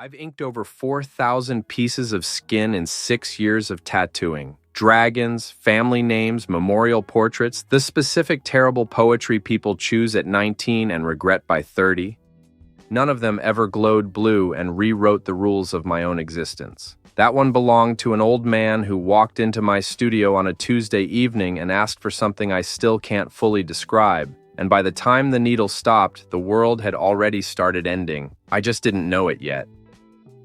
I've inked over 4,000 pieces of skin in 6 years of tattooing. Dragons, family names, memorial portraits, the specific terrible poetry people choose at 19 and regret by 30. None of them ever glowed blue and rewrote the rules of my own existence. That one belonged to an old man who walked into my studio on a Tuesday evening and asked for something I still can't fully describe. And by the time the needle stopped, the world had already started ending. I just didn't know it yet.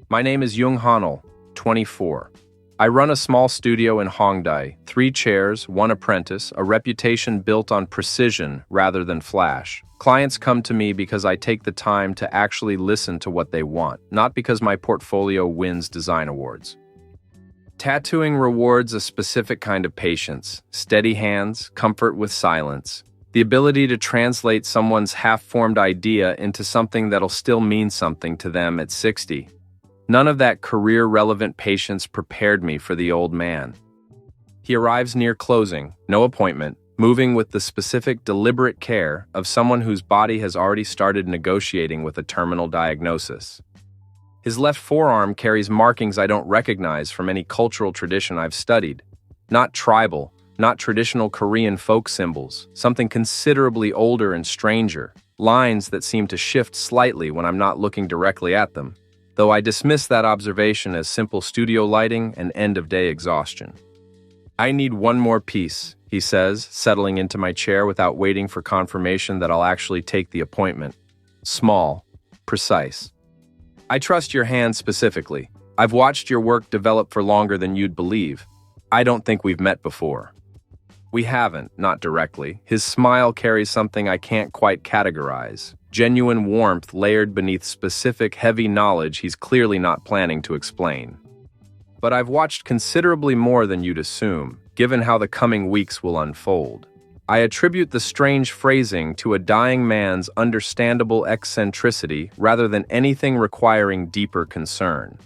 My name is Jung Hanul, 24. I run a small studio in Hongdae, 3 chairs, 1 apprentice, a reputation built on precision rather than flash. Clients come to me because I take the time to actually listen to what they want, not because my portfolio wins design awards. Tattooing rewards a specific kind of patience, steady hands, comfort with silence, the ability to translate someone's half-formed idea into something that'll still mean something to them at 60. None of that career-relevant patience prepared me for the old man. He arrives near closing, no appointment, moving with the specific, deliberate care of someone whose body has already started negotiating with a terminal diagnosis. His left forearm carries markings I don't recognize from any cultural tradition I've studied. Not tribal, not traditional Korean folk symbols, something considerably older and stranger, lines that seem to shift slightly when I'm not looking directly at them, though I dismiss that observation as simple studio lighting and end-of-day exhaustion. "I need one more piece," he says, settling into my chair without waiting for confirmation that I'll actually take the appointment. Small, precise. "I trust your hand specifically. I've watched your work develop for longer than you'd believe. I don't think we've met before." We haven't, not directly. His smile carries something I can't quite categorize. Genuine warmth layered beneath specific, heavy knowledge he's clearly not planning to explain. But I've watched considerably more than you'd assume, given how the coming weeks will unfold. I attribute the strange phrasing to a dying man's understandable eccentricity rather than anything requiring deeper concern.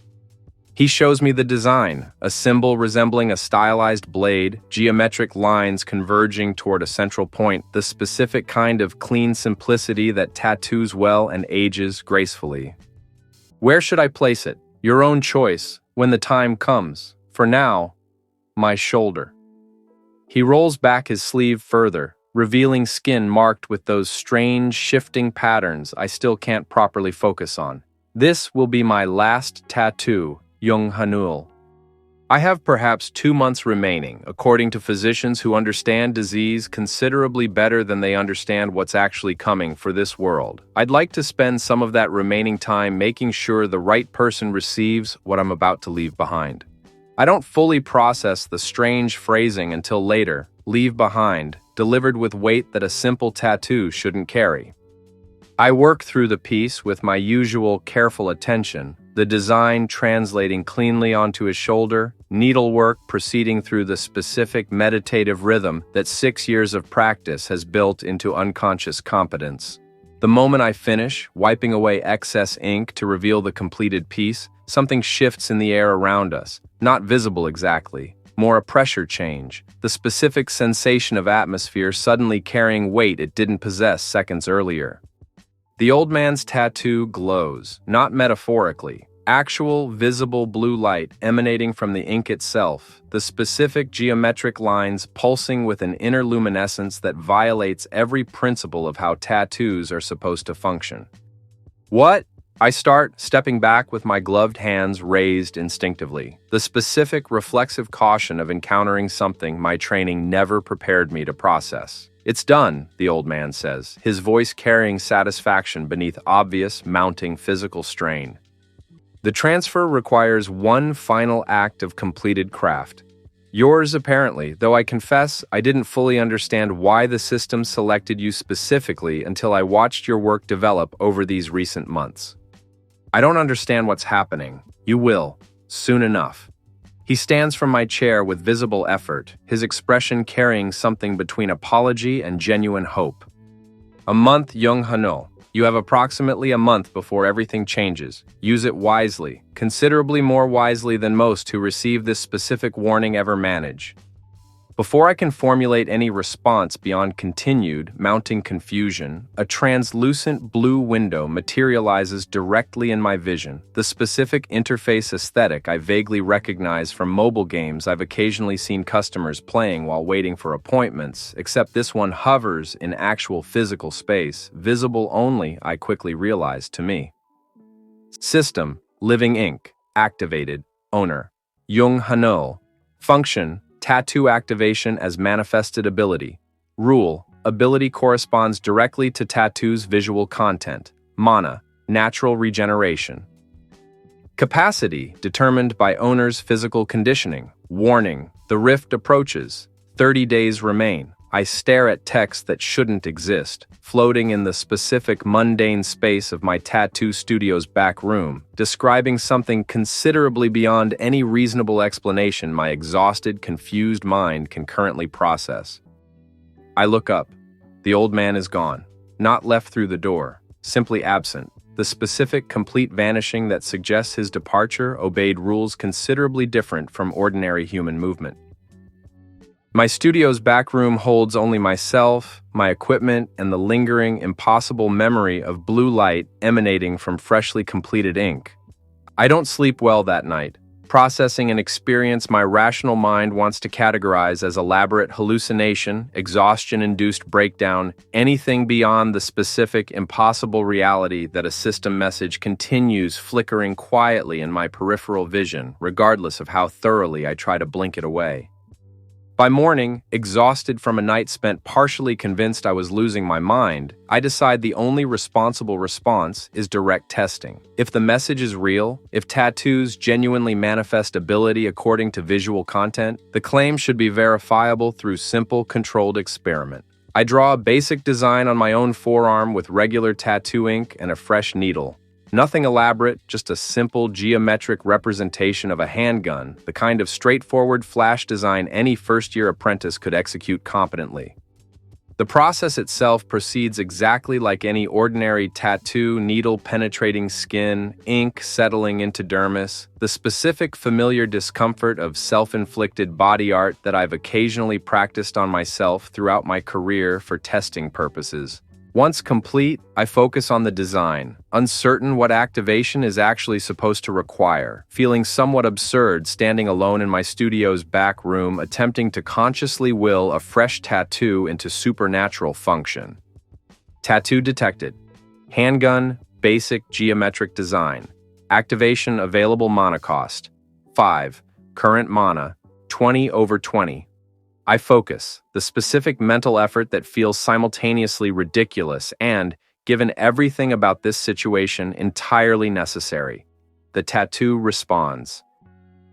He shows me the design, a symbol resembling a stylized blade, geometric lines converging toward a central point, the specific kind of clean simplicity that tattoos well and ages gracefully. "Where should I place it? Your own choice, when the time comes. For now, my shoulder." He rolls back his sleeve further, revealing skin marked with those strange, shifting patterns I still can't properly focus on. "This will be my last tattoo, Jung Hanul. I have perhaps 2 months remaining, according to physicians who understand disease considerably better than they understand what's actually coming for this world. I'd like to spend some of that remaining time making sure the right person receives what I'm about to leave behind. I don't fully process the strange phrasing until later, leave behind, delivered with weight that a simple tattoo shouldn't carry. I work through the piece with my usual careful attention, the design translating cleanly onto his shoulder, needlework proceeding through the specific meditative rhythm that 6 years of practice has built into unconscious competence. The moment I finish, wiping away excess ink to reveal the completed piece, something shifts in the air around us, not visible exactly, more a pressure change, the specific sensation of atmosphere suddenly carrying weight it didn't possess seconds earlier. The old man's tattoo glows, not metaphorically. Actual, visible blue light emanating from the ink itself, the specific geometric lines pulsing with an inner luminescence that violates every principle of how tattoos are supposed to function. "What?" I start, stepping back with my gloved hands raised instinctively. The specific, reflexive caution of encountering something my training never prepared me to process. "It's done," the old man says, his voice carrying satisfaction beneath obvious, mounting physical strain. "The transfer requires one final act of completed craft. Yours, apparently, though I confess I didn't fully understand why the system selected you specifically until I watched your work develop over these recent months. I don't understand what's happening. You will, soon enough." He stands from my chair with visible effort, his expression carrying something between apology and genuine hope. "A month, Jung Hanul. You have approximately a month before everything changes. Use it wisely, considerably more wisely than most who receive this specific warning ever manage." Before I can formulate any response beyond continued, mounting confusion, a translucent blue window materializes directly in my vision, the specific interface aesthetic I vaguely recognize from mobile games I've occasionally seen customers playing while waiting for appointments, except this one hovers in actual physical space, visible only, I quickly realized, to me. System, Living Ink, activated, owner, Jung Hanul, function, tattoo activation as manifested ability. Rule, ability corresponds directly to tattoo's visual content. Mana, natural regeneration. Capacity, determined by owner's physical conditioning. Warning, the rift approaches. 30 days remain. I stare at text that shouldn't exist, floating in the specific mundane space of my tattoo studio's back room, describing something considerably beyond any reasonable explanation my exhausted, confused mind can currently process. I look up. The old man is gone, not left through the door, simply absent. The specific, complete vanishing that suggests his departure obeyed rules considerably different from ordinary human movement. My studio's back room holds only myself, my equipment, and the lingering, impossible memory of blue light emanating from freshly completed ink. I don't sleep well that night, processing an experience my rational mind wants to categorize as elaborate hallucination, exhaustion-induced breakdown, anything beyond the specific, impossible reality that a system message continues flickering quietly in my peripheral vision, regardless of how thoroughly I try to blink it away. By morning, exhausted from a night spent partially convinced I was losing my mind, I decide the only responsible response is direct testing. If the message is real, if tattoos genuinely manifest ability according to visual content, the claim should be verifiable through simple, controlled experiment. I draw a basic design on my own forearm with regular tattoo ink and a fresh needle. Nothing elaborate, just a simple geometric representation of a handgun, the kind of straightforward flash design any first-year apprentice could execute competently. The process itself proceeds exactly like any ordinary tattoo, needle penetrating skin, ink settling into dermis, the specific familiar discomfort of self-inflicted body art that I've occasionally practiced on myself throughout my career for testing purposes. Once complete, I focus on the design, uncertain what activation is actually supposed to require, feeling somewhat absurd standing alone in my studio's back room attempting to consciously will a fresh tattoo into supernatural function. Tattoo detected. Handgun, basic geometric design. Activation available mana cost. 5. Current mana, 20/20. I focus, the specific mental effort that feels simultaneously ridiculous and, given everything about this situation, entirely necessary. The tattoo responds.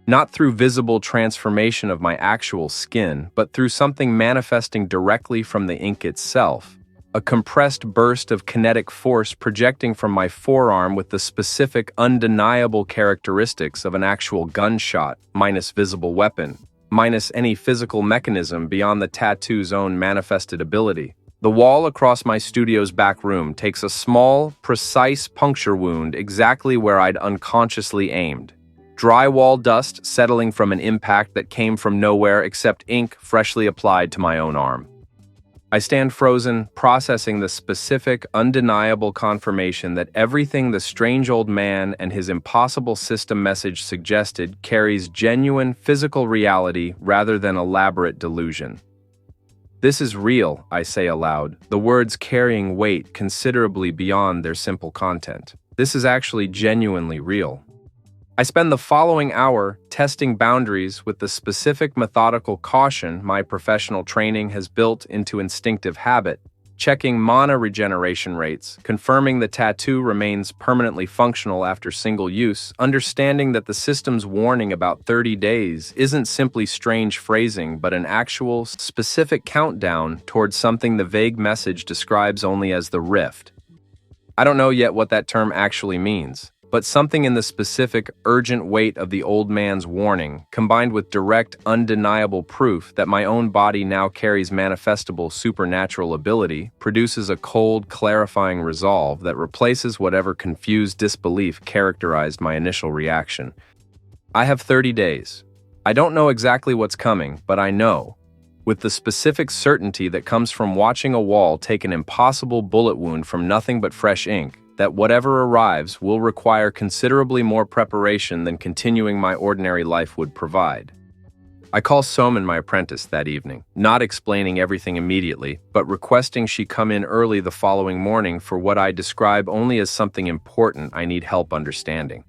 Not through visible transformation of my actual skin, but through something manifesting directly from the ink itself. A compressed burst of kinetic force projecting from my forearm with the specific, undeniable characteristics of an actual gunshot, minus visible weapon. Minus any physical mechanism beyond the tattoo's own manifested ability. The wall across my studio's back room takes a small, precise puncture wound exactly where I'd unconsciously aimed. Drywall dust settling from an impact that came from nowhere except ink freshly applied to my own arm. I stand frozen, processing the specific, undeniable confirmation that everything the strange old man and his impossible system message suggested carries genuine physical reality rather than elaborate delusion. This is real, I say aloud, the words carrying weight considerably beyond their simple content. This is actually genuinely real. I spend the following hour testing boundaries with the specific methodical caution my professional training has built into instinctive habit, checking mana regeneration rates, confirming the tattoo remains permanently functional after single use, understanding that the system's warning about 30 days isn't simply strange phrasing but an actual, specific countdown towards something the vague message describes only as the rift. I don't know yet what that term actually means. But something in the specific, urgent weight of the old man's warning, combined with direct, undeniable proof that my own body now carries manifestable supernatural ability, produces a cold, clarifying resolve that replaces whatever confused disbelief characterized my initial reaction. I have 30 days. I don't know exactly what's coming, but I know. with the specific certainty that comes from watching a wall take an impossible bullet wound from nothing but fresh ink, that whatever arrives will require considerably more preparation than continuing my ordinary life would provide. I call Soman my apprentice that evening, not explaining everything immediately, but requesting she come in early the following morning for what I describe only as something important I need help understanding.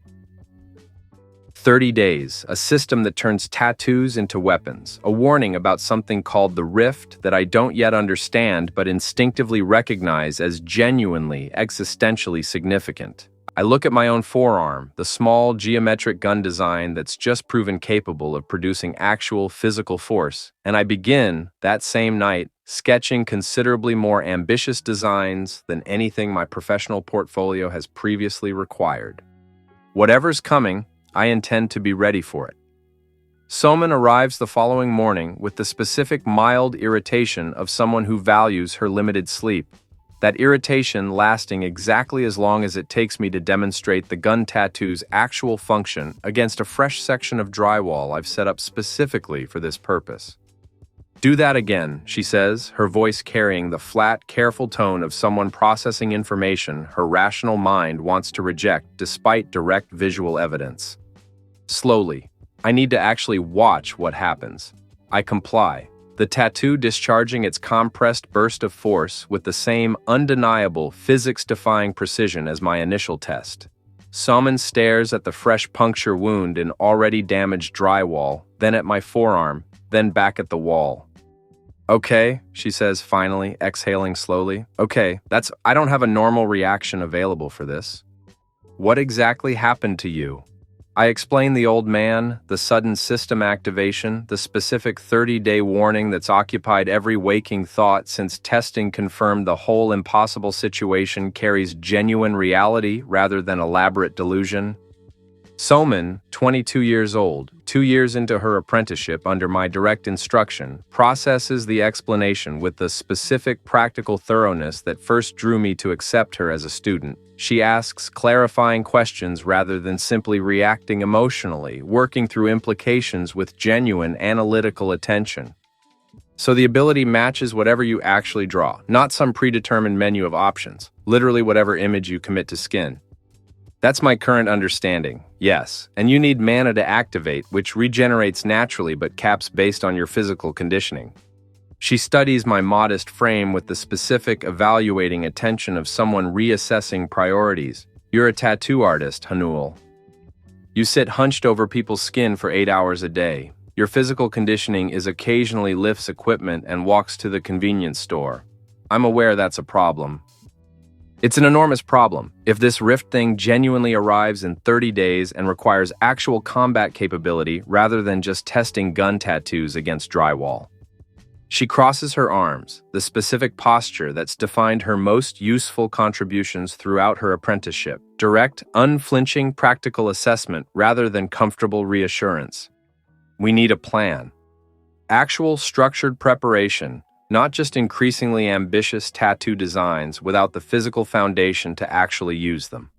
30 days, a system that turns tattoos into weapons, a warning about something called the rift that I don't yet understand but instinctively recognize as genuinely, existentially significant. I look at my own forearm, the small geometric gun design that's just proven capable of producing actual physical force, and I begin, that same night, sketching considerably more ambitious designs than anything my professional portfolio has previously required. Whatever's coming, I intend to be ready for it. Soman arrives the following morning with the specific mild irritation of someone who values her limited sleep. That irritation lasting exactly as long as it takes me to demonstrate the gun tattoo's actual function against a fresh section of drywall I've set up specifically for this purpose. "Do that again," she says, her voice carrying the flat, careful tone of someone processing information her rational mind wants to reject despite direct visual evidence. Slowly. I need to actually watch what happens. I comply, the tattoo discharging its compressed burst of force with the same undeniable, physics-defying precision as my initial test. Soman stares at the fresh puncture wound in already damaged drywall, then at my forearm, then back at the wall. "Okay," she says finally, exhaling slowly. "Okay, I don't have a normal reaction available for this. What exactly happened to you?" I explain the old man, the sudden system activation, the specific 30-day warning that's occupied every waking thought since testing confirmed the whole impossible situation carries genuine reality rather than elaborate delusion. Soman, 22 years old, 2 years into her apprenticeship under my direct instruction, processes the explanation with the specific practical thoroughness that first drew me to accept her as a student. She asks clarifying questions rather than simply reacting emotionally, working through implications with genuine analytical attention. So the ability matches whatever you actually draw, not some predetermined menu of options, literally whatever image you commit to skin. That's my current understanding, yes, and you need mana to activate, which regenerates naturally but caps based on your physical conditioning. She studies my modest frame with the specific evaluating attention of someone reassessing priorities. "You're a tattoo artist, Hanul. You sit hunched over people's skin for 8 hours a day. Your physical conditioning is occasionally lifts equipment and walks to the convenience store. I'm aware that's a problem. It's an enormous problem. If this rift thing genuinely arrives in 30 days and requires actual combat capability rather than just testing gun tattoos against drywall." She crosses her arms, the specific posture that's defined her most useful contributions throughout her apprenticeship. Direct, unflinching practical assessment rather than comfortable reassurance. We need a plan. Actual structured preparation, not just increasingly ambitious tattoo designs without the physical foundation to actually use them.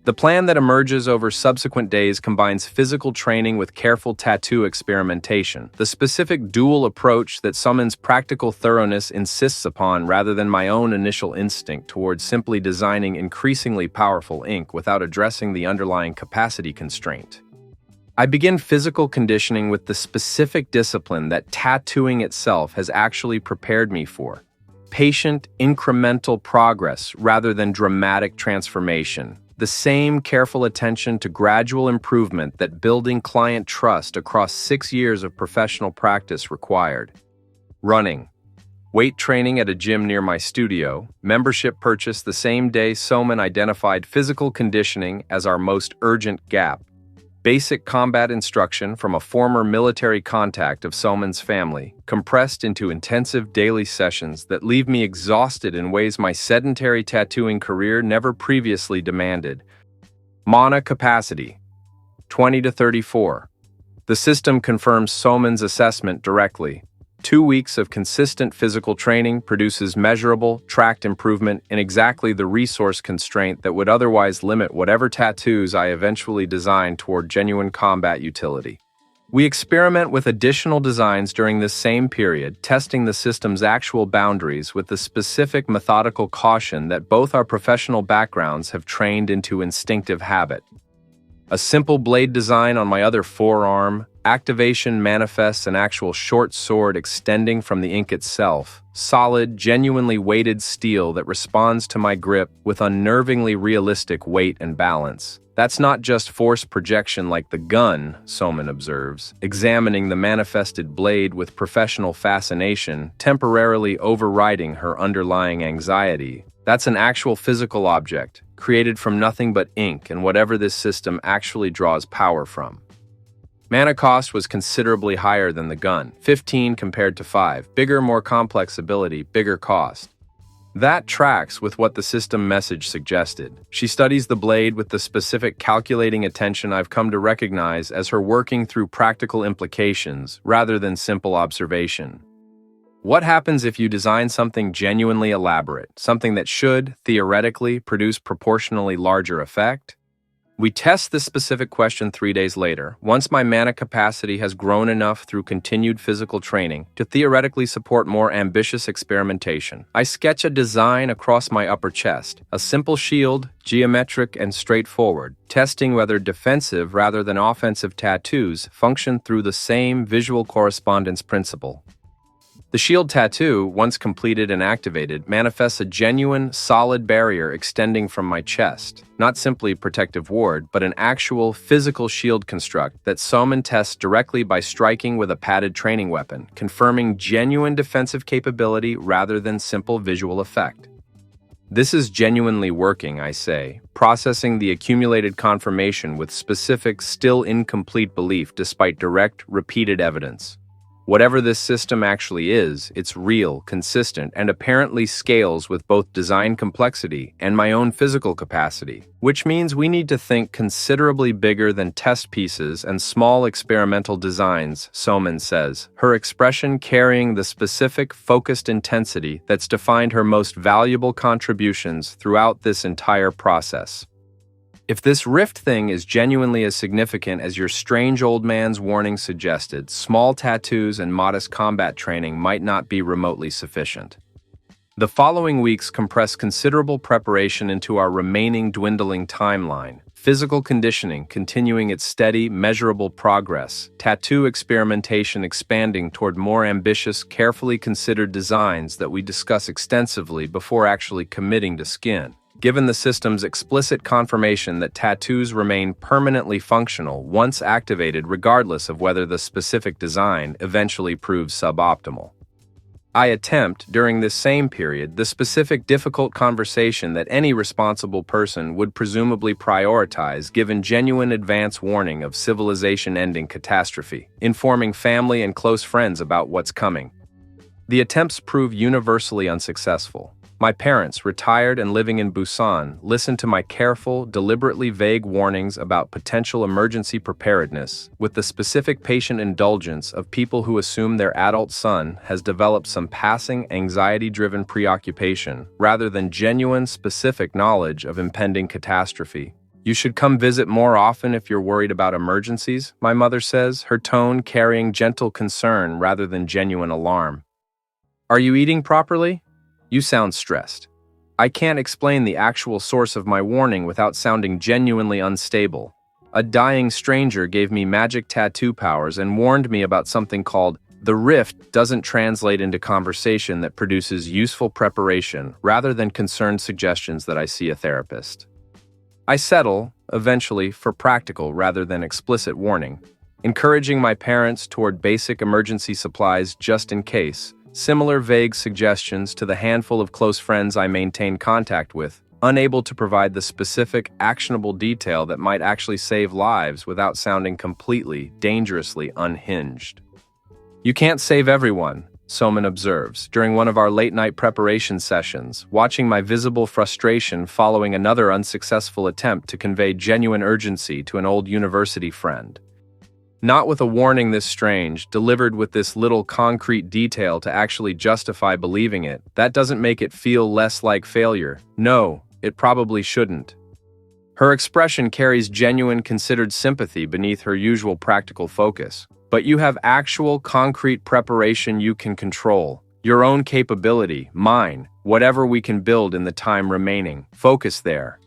The plan that emerges over subsequent days combines physical training with careful tattoo experimentation, the specific dual approach that Soman's practical thoroughness insists upon rather than my own initial instinct towards simply designing increasingly powerful ink without addressing the underlying capacity constraint. I begin physical conditioning with the specific discipline that tattooing itself has actually prepared me for. Patient, incremental progress rather than dramatic transformation. The same careful attention to gradual improvement that building client trust across 6 years of professional practice required. Running. Weight training at a gym near my studio, membership purchased the same day Soman identified physical conditioning as our most urgent gap. Basic combat instruction from a former military contact of Soman's family, compressed into intensive daily sessions that leave me exhausted in ways my sedentary tattooing career never previously demanded. Mana capacity, 20 to 34. The system confirms Soman's assessment directly. 2 weeks of consistent physical training produces measurable, tracked improvement in exactly the resource constraint that would otherwise limit whatever tattoos I eventually design toward genuine combat utility. We experiment with additional designs during this same period, testing the system's actual boundaries with the specific methodical caution that both our professional backgrounds have trained into instinctive habit. A simple blade design on my other forearm, activation manifests an actual short sword extending from the ink itself, solid, genuinely weighted steel that responds to my grip with unnervingly realistic weight and balance. That's not just force projection like the gun, Soman observes, examining the manifested blade with professional fascination, temporarily overriding her underlying anxiety. That's an actual physical object, created from nothing but ink and whatever this system actually draws power from. Mana cost was considerably higher than the gun, 15 compared to 5, bigger, more complex ability, bigger cost. That tracks with what the system message suggested. She studies the blade with the specific calculating attention I've come to recognize as her working through practical implications rather than simple observation. What happens if you design something genuinely elaborate, something that should, theoretically, produce proportionally larger effect? We test this specific question 3 days later, once my mana capacity has grown enough through continued physical training to theoretically support more ambitious experimentation. I sketch a design across my upper chest, a simple shield, geometric and straightforward, testing whether defensive rather than offensive tattoos function through the same visual correspondence principle. The shield tattoo, once completed and activated, manifests a genuine, solid barrier extending from my chest. Not simply protective ward, but an actual, physical shield construct that Soman tests directly by striking with a padded training weapon, confirming genuine defensive capability rather than simple visual effect. This is genuinely working, I say, processing the accumulated confirmation with specific, still incomplete belief despite direct, repeated evidence. Whatever this system actually is, it's real, consistent, and apparently scales with both design complexity and my own physical capacity, which means we need to think considerably bigger than test pieces and small experimental designs, Soman says, her expression carrying the specific, focused intensity that's defined her most valuable contributions throughout this entire process. If this rift thing is genuinely as significant as your strange old man's warning suggested, small tattoos and modest combat training might not be remotely sufficient. The following weeks compress considerable preparation into our remaining dwindling timeline, physical conditioning continuing its steady, measurable progress, tattoo experimentation expanding toward more ambitious, carefully considered designs that we discuss extensively before actually committing to skin. Given the system's explicit confirmation that tattoos remain permanently functional once activated regardless of whether the specific design eventually proves suboptimal. I attempt, during this same period, the specific difficult conversation that any responsible person would presumably prioritize given genuine advance warning of civilization-ending catastrophe, informing family and close friends about what's coming. The attempts prove universally unsuccessful. My parents, retired and living in Busan, listened to my careful, deliberately vague warnings about potential emergency preparedness with the specific patient indulgence of people who assume their adult son has developed some passing, anxiety-driven preoccupation rather than genuine, specific knowledge of impending catastrophe. You should come visit more often if you're worried about emergencies, my mother says, her tone carrying gentle concern rather than genuine alarm. Are you eating properly? You sound stressed. I can't explain the actual source of my warning without sounding genuinely unstable. A dying stranger gave me magic tattoo powers and warned me about something called the rift doesn't translate into conversation that produces useful preparation rather than concerned suggestions that I see a therapist. I settle, eventually, for practical rather than explicit warning, encouraging my parents toward basic emergency supplies just in case, similar vague suggestions to the handful of close friends I maintain contact with, unable to provide the specific, actionable detail that might actually save lives without sounding completely, dangerously unhinged. You can't save everyone, Soman observes, during one of our late-night preparation sessions, watching my visible frustration following another unsuccessful attempt to convey genuine urgency to an old university friend. Not with a warning this strange, delivered with this little concrete detail to actually justify believing it. That doesn't make it feel less like failure. No, it probably shouldn't. Her expression carries genuine, considered sympathy beneath her usual practical focus. but you have actual concrete preparation you can control. Your own capability, mine, whatever we can build in the time remaining. Focus there.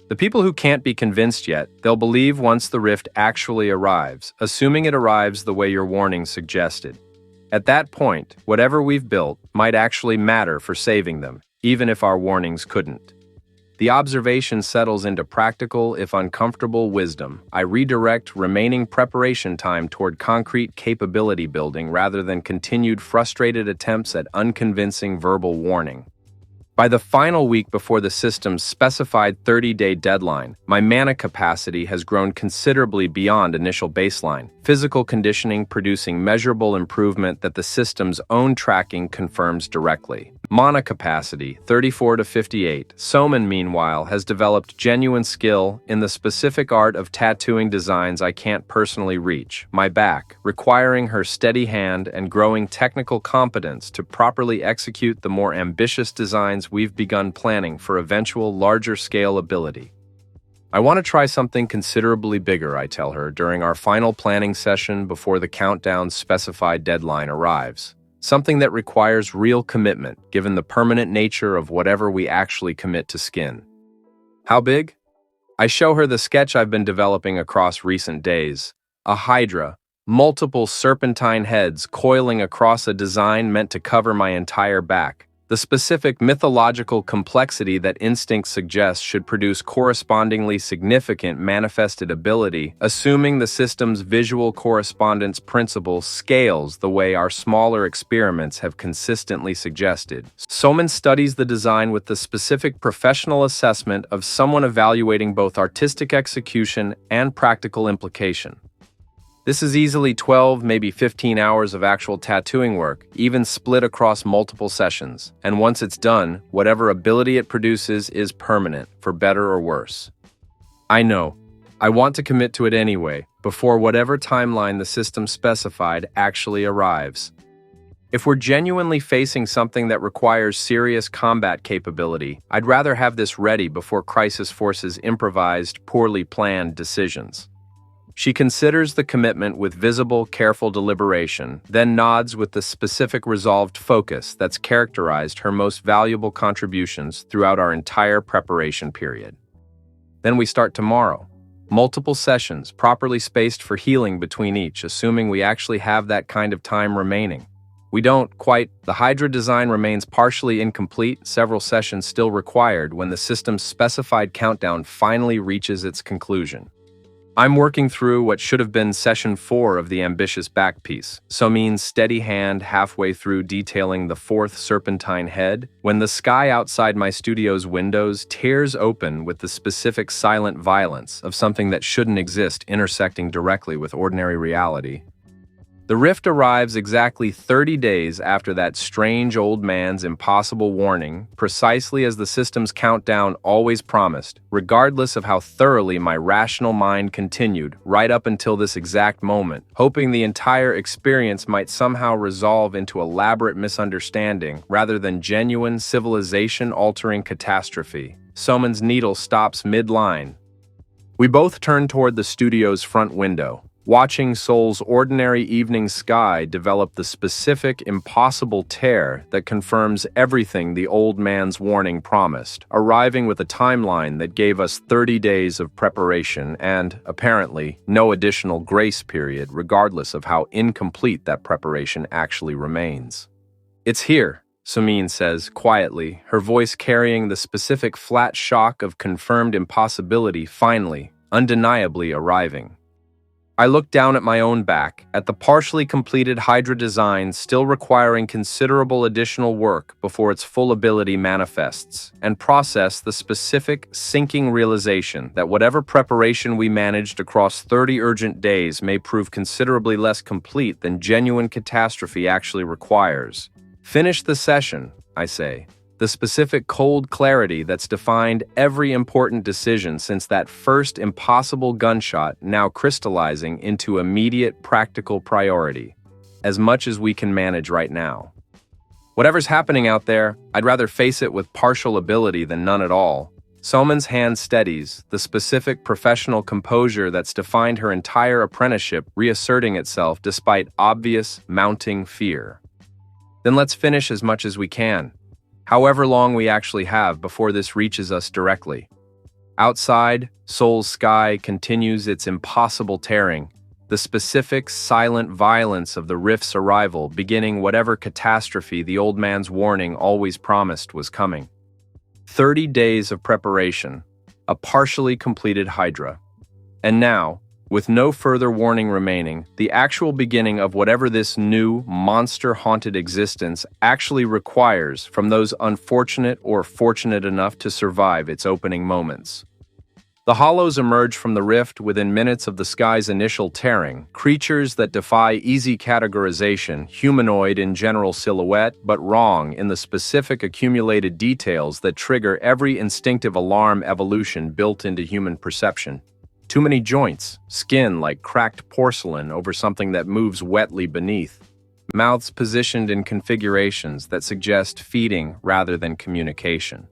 The people who can't be convinced yet, they'll believe once the rift actually arrives, assuming it arrives the way your warning suggested. At that point, whatever we've built might actually matter for saving them, even if our warnings couldn't. The observation settles into practical, if uncomfortable, wisdom. I redirect remaining preparation time toward concrete capability building rather than continued frustrated attempts at unconvincing verbal warning. By the final week before the system's specified 30-day deadline, my mana capacity has grown considerably beyond initial baseline, physical conditioning producing measurable improvement that the system's own tracking confirms directly. Mana capacity, 34 to 58. Soman, meanwhile, has developed genuine skill in the specific art of tattooing designs I can't personally reach, my back, requiring her steady hand and growing technical competence to properly execute the more ambitious designs we've begun planning for eventual larger-scale ability. I want to try something considerably bigger, I tell her, during our final planning session before the countdown's specified deadline arrives. Something that requires real commitment, given the permanent nature of whatever we actually commit to skin. How big? I show her the sketch I've been developing across recent days. A hydra, multiple serpentine heads coiling across a design meant to cover my entire back. The specific mythological complexity that instinct suggests should produce correspondingly significant manifested ability, assuming the system's visual correspondence principle scales the way our smaller experiments have consistently suggested. Soman studies the design with the specific professional assessment of someone evaluating both artistic execution and practical implication. This is easily 12, maybe 15 hours of actual tattooing work, even split across multiple sessions. And once it's done, whatever ability it produces is permanent, for better or worse. I know. I want to commit to it anyway, before whatever timeline the system specified actually arrives. If we're genuinely facing something that requires serious combat capability, I'd rather have this ready before Crisis forces improvised, poorly planned decisions. She considers the commitment with visible, careful deliberation, then nods with the specific resolved focus that's characterized her most valuable contributions throughout our entire preparation period. Then we start tomorrow. Multiple sessions, properly spaced for healing between each, assuming we actually have that kind of time remaining. We don't quite. The Hydra design remains partially incomplete, several sessions still required when the system's specified countdown finally reaches its conclusion. I'm working through what should have been session 4 of the ambitious back piece, so means steady hand halfway through detailing the 4th serpentine head, when the sky outside my studio's windows tears open with the specific silent violence of something that shouldn't exist intersecting directly with ordinary reality. The rift arrives exactly 30 days after that strange old man's impossible warning, precisely as the system's countdown always promised, regardless of how thoroughly my rational mind continued right up until this exact moment, hoping the entire experience might somehow resolve into elaborate misunderstanding rather than genuine civilization-altering catastrophe. Soman's needle stops mid-line. We both turn toward the studio's front window, watching Seoul's ordinary evening sky develop the specific, impossible tear that confirms everything the old man's warning promised, arriving with a timeline that gave us 30 days of preparation and, apparently, no additional grace period regardless of how incomplete that preparation actually remains. "It's here," Sumin says, quietly, her voice carrying the specific flat shock of confirmed impossibility finally, undeniably arriving. I look down at my own back, at the partially completed Hydra design still requiring considerable additional work before its full ability manifests, and process the specific, sinking realization that whatever preparation we managed across 30 urgent days may prove considerably less complete than genuine catastrophe actually requires. Finish the session, I say. The specific cold clarity that's defined every important decision since that first impossible gunshot now crystallizing into immediate practical priority, as much as we can manage right now. Whatever's happening out there, I'd rather face it with partial ability than none at all. Soman's hand steadies, the specific professional composure that's defined her entire apprenticeship reasserting itself despite obvious mounting fear. Then let's finish as much as we can, however long we actually have before this reaches us directly. Outside, Seoul's sky continues its impossible tearing, the specific, silent violence of the rift's arrival beginning whatever catastrophe the old man's warning always promised was coming. 30 days of preparation, a partially completed Hydra. And now, with no further warning remaining, the actual beginning of whatever this new, monster-haunted existence actually requires from those unfortunate or fortunate enough to survive its opening moments. The hollows emerge from the rift within minutes of the sky's initial tearing, creatures that defy easy categorization, humanoid in general silhouette, but wrong in the specific accumulated details that trigger every instinctive alarm evolution built into human perception. Too many joints, skin like cracked porcelain over something that moves wetly beneath, mouths positioned in configurations that suggest feeding rather than communication.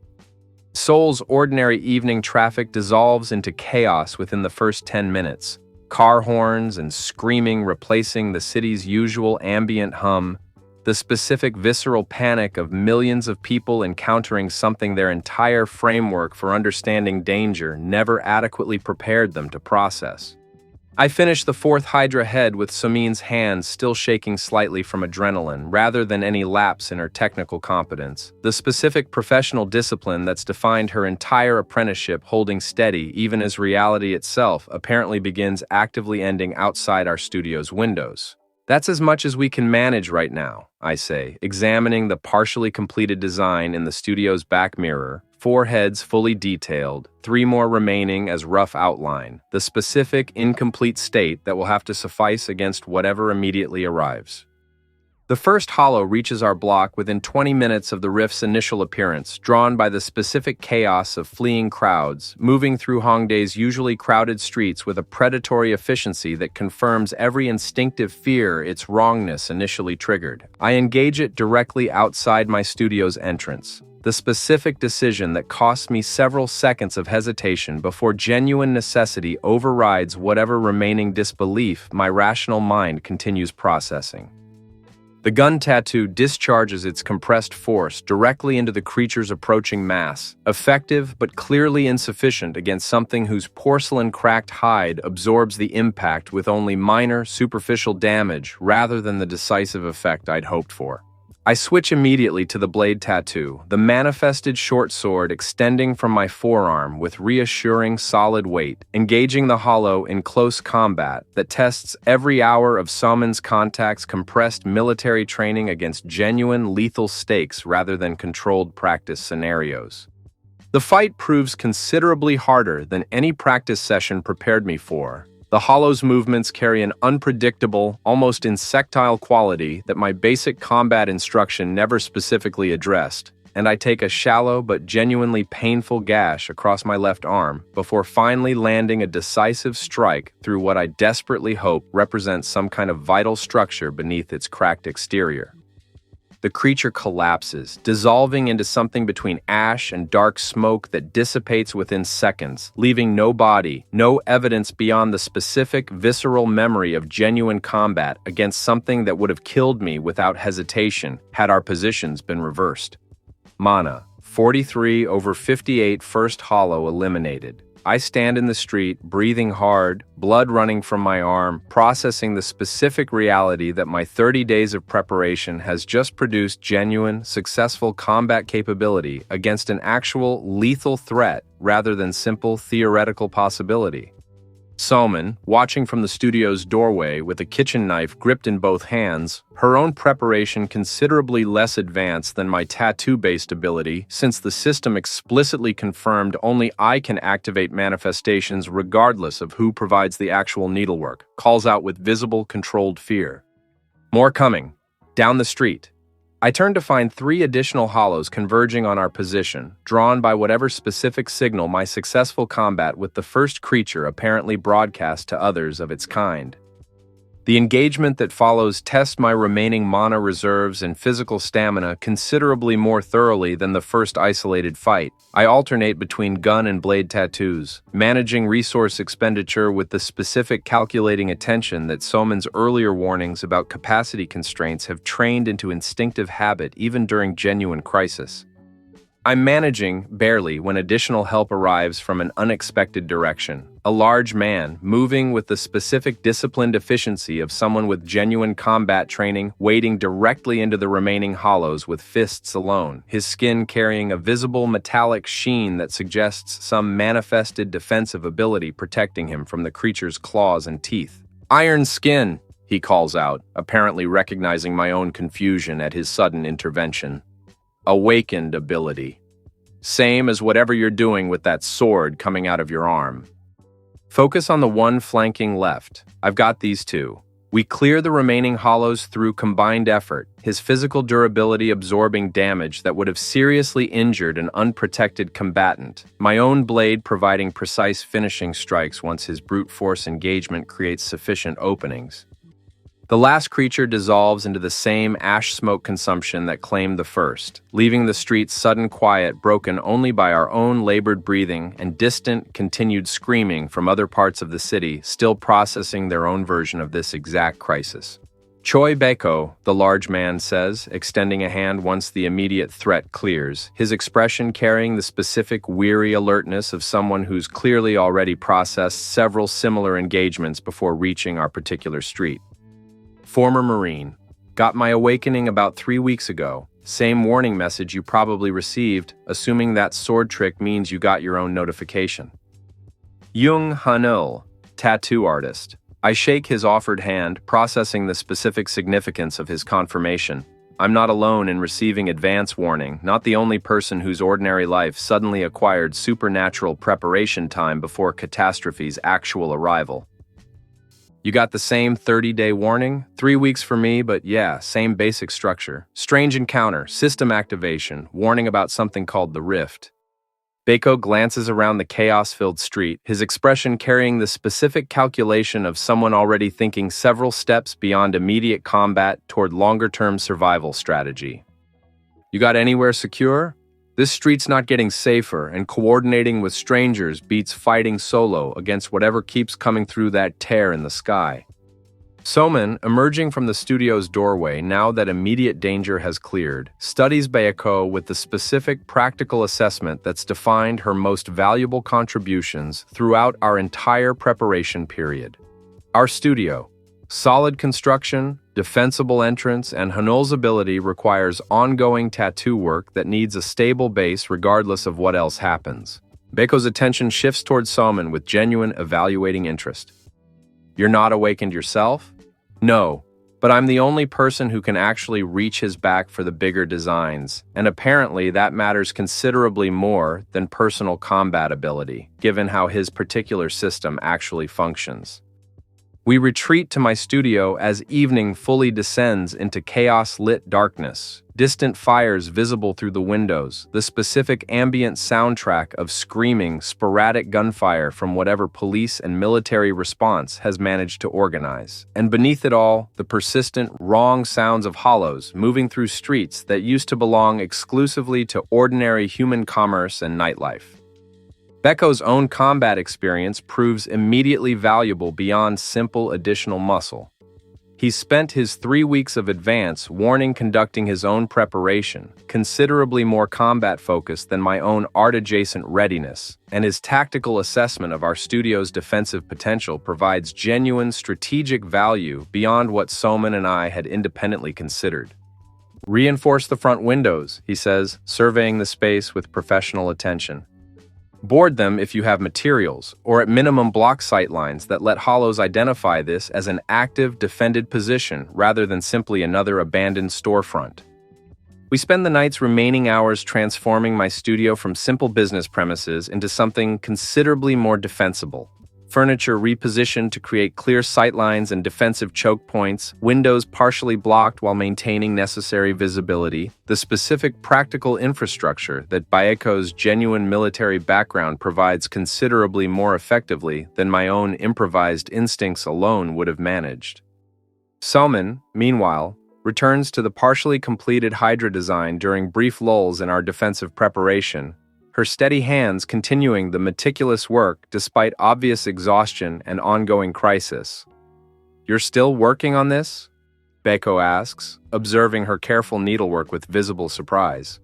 Seoul's ordinary evening traffic dissolves into chaos within the first 10 minutes, car horns and screaming replacing the city's usual ambient hum, the specific visceral panic of millions of people encountering something their entire framework for understanding danger never adequately prepared them to process. I finished the fourth Hydra head with Somin's hands still shaking slightly from adrenaline rather than any lapse in her technical competence, the specific professional discipline that's defined her entire apprenticeship holding steady even as reality itself apparently begins actively ending outside our studio's windows. That's as much as we can manage right now, I say, examining the partially completed design in the studio's back mirror. 4 heads fully detailed, 3 more remaining as rough outline, the specific, incomplete state that will have to suffice against whatever immediately arrives. The first hollow reaches our block within 20 minutes of the rift's initial appearance, drawn by the specific chaos of fleeing crowds, moving through Hongdae's usually crowded streets with a predatory efficiency that confirms every instinctive fear its wrongness initially triggered. I engage it directly outside my studio's entrance. The specific decision that costs me several seconds of hesitation before genuine necessity overrides whatever remaining disbelief my rational mind continues processing. The gun tattoo discharges its compressed force directly into the creature's approaching mass, effective but clearly insufficient against something whose porcelain-cracked hide absorbs the impact with only minor, superficial damage rather than the decisive effect I'd hoped for. I switch immediately to the blade tattoo, the manifested short sword extending from my forearm with reassuring solid weight, engaging the hollow in close combat that tests every hour of Soman's contact's compressed military training against genuine lethal stakes rather than controlled practice scenarios. The fight proves considerably harder than any practice session prepared me for. The hollow's movements carry an unpredictable, almost insectile quality that my basic combat instruction never specifically addressed, and I take a shallow but genuinely painful gash across my left arm before finally landing a decisive strike through what I desperately hope represents some kind of vital structure beneath its cracked exterior. The creature collapses, dissolving into something between ash and dark smoke that dissipates within seconds, leaving no body, no evidence beyond the specific, visceral memory of genuine combat against something that would have killed me without hesitation had our positions been reversed. Mana, 43/58 first hollow eliminated. I stand in the street, breathing hard, blood running from my arm, processing the specific reality that my 30 days of preparation has just produced genuine, successful combat capability against an actual, lethal threat rather than simple theoretical possibility. Soman, watching from the studio's doorway with a kitchen knife gripped in both hands, her own preparation considerably less advanced than my tattoo-based ability since the system explicitly confirmed only I can activate manifestations regardless of who provides the actual needlework, calls out with visible, controlled fear. More coming. Down the street. I turn to find 3 additional hollows converging on our position, drawn by whatever specific signal my successful combat with the first creature apparently broadcast to others of its kind. The engagement that follows tests my remaining mana reserves and physical stamina considerably more thoroughly than the first isolated fight. I alternate between gun and blade tattoos, managing resource expenditure with the specific calculating attention that Soman's earlier warnings about capacity constraints have trained into instinctive habit even during genuine crisis. I'm managing, barely, when additional help arrives from an unexpected direction. A large man, moving with the specific disciplined efficiency of someone with genuine combat training, wading directly into the remaining hollows with fists alone, his skin carrying a visible metallic sheen that suggests some manifested defensive ability protecting him from the creature's claws and teeth. "Iron skin," he calls out, apparently recognizing my own confusion at his sudden intervention. "Awakened ability. Same as whatever you're doing with that sword coming out of your arm. Focus on the one flanking left. I've got these two." We clear the remaining hollows through combined effort, his physical durability absorbing damage that would have seriously injured an unprotected combatant, my own blade providing precise finishing strikes once his brute force engagement creates sufficient openings. The last creature dissolves into the same ash smoke consumption that claimed the first, leaving the streets sudden quiet broken only by our own labored breathing and distant, continued screaming from other parts of the city still processing their own version of this exact crisis. "Choi Beko," the large man says, extending a hand once the immediate threat clears, his expression carrying the specific weary alertness of someone who's clearly already processed several similar engagements before reaching our particular street. "Former Marine. Got my awakening about 3 weeks ago. Same warning message you probably received, assuming that sword trick means you got your own notification." Jung Hanul, tattoo artist. I shake his offered hand, processing the specific significance of his confirmation. I'm not alone in receiving advance warning, not the only person whose ordinary life suddenly acquired supernatural preparation time before catastrophe's actual arrival. "You got the same 30-day warning? 3 weeks for me, but yeah, same basic structure. Strange encounter, system activation, warning about something called the Rift." Beko glances around the chaos-filled street, his expression carrying the specific calculation of someone already thinking several steps beyond immediate combat toward longer-term survival strategy. "You got anywhere secure? This street's not getting safer, and coordinating with strangers beats fighting solo against whatever keeps coming through that tear in the sky." Soman, emerging from the studio's doorway now that immediate danger has cleared, studies Bayako with the specific practical assessment that's defined her most valuable contributions throughout our entire preparation period. Our studio. Solid construction, defensible entrance, and Hanul's ability requires ongoing tattoo work that needs a stable base regardless of what else happens. Beko's attention shifts towards Soman with genuine evaluating interest. "You're not awakened yourself?" "No, but I'm the only person who can actually reach his back for the bigger designs, and apparently that matters considerably more than personal combat ability, given how his particular system actually functions." We retreat to my studio as evening fully descends into chaos-lit darkness, distant fires visible through the windows, the specific ambient soundtrack of screaming, sporadic gunfire from whatever police and military response has managed to organize. And beneath it all, the persistent, wrong sounds of hollows moving through streets that used to belong exclusively to ordinary human commerce and nightlife. Beko's own combat experience proves immediately valuable beyond simple additional muscle. He's spent his 3 weeks of advance warning conducting his own preparation, considerably more combat-focused than my own art-adjacent readiness, and his tactical assessment of our studio's defensive potential provides genuine strategic value beyond what Soman and I had independently considered. "Reinforce the front windows," he says, surveying the space with professional attention. "Board them if you have materials, or at minimum block sightlines that let hollows identify this as an active, defended position rather than simply another abandoned storefront." We spend the night's remaining hours transforming my studio from simple business premises into something considerably more defensible. Furniture repositioned to create clear sightlines and defensive choke points, windows partially blocked while maintaining necessary visibility, the specific practical infrastructure that Baeko's genuine military background provides considerably more effectively than my own improvised instincts alone would have managed. Soman, meanwhile, returns to the partially completed Hydra design during brief lulls in our defensive preparation, her steady hands continuing the meticulous work despite obvious exhaustion and ongoing crisis. "You're still working on this?" Beko asks, observing her careful needlework with visible surprise.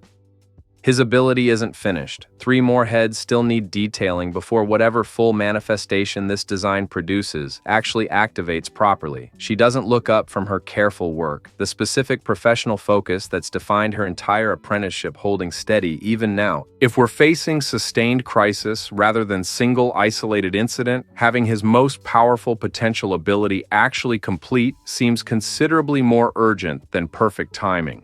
His ability isn't finished. 3 more heads still need detailing before whatever full manifestation this design produces actually activates properly. She doesn't look up from her careful work, the specific professional focus that's defined her entire apprenticeship holding steady even now. If we're facing sustained crisis rather than single isolated incident, having his most powerful potential ability actually complete seems considerably more urgent than perfect timing.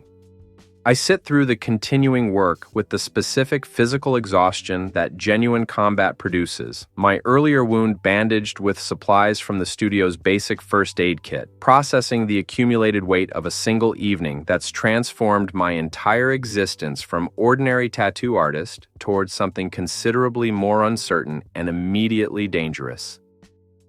I sit through the continuing work with the specific physical exhaustion that genuine combat produces, my earlier wound bandaged with supplies from the studio's basic first aid kit, processing the accumulated weight of a single evening that's transformed my entire existence from ordinary tattoo artist towards something considerably more uncertain and immediately dangerous.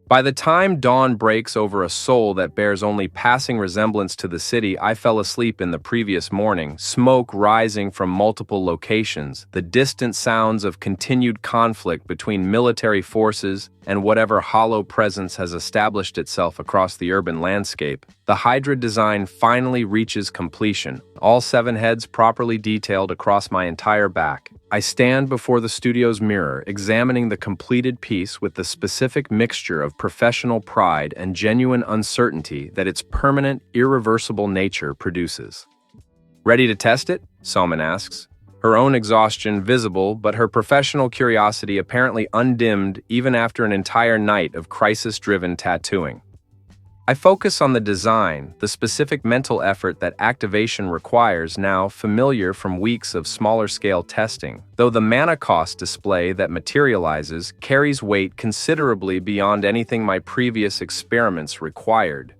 By the time dawn breaks over a soul that bears only passing resemblance to the city I fell asleep in the previous morning, smoke rising from multiple locations, the distant sounds of continued conflict between military forces and whatever hollow presence has established itself across the urban landscape, the Hydra design finally reaches completion, all 7 heads properly detailed across my entire back. I stand before the studio's mirror, examining the completed piece with the specific mixture of professional pride and genuine uncertainty that its permanent, irreversible nature produces. "Ready to test it?" Salman asks, her own exhaustion visible but her professional curiosity apparently undimmed even after an entire night of crisis-driven tattooing. I focus on the design, the specific mental effort that activation requires now familiar from weeks of smaller-scale testing, though the mana cost display that materializes carries weight considerably beyond anything my previous experiments required.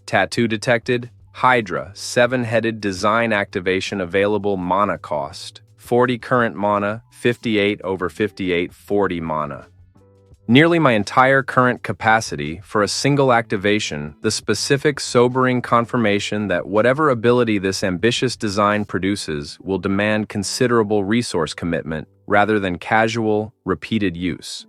Tattoo detected, Hydra, 7-headed design activation available mana cost, 40 current mana, 58 over 58, 40 mana. Nearly my entire current capacity for a single activation, the specific sobering confirmation that whatever ability this ambitious design produces will demand considerable resource commitment rather than casual, repeated use.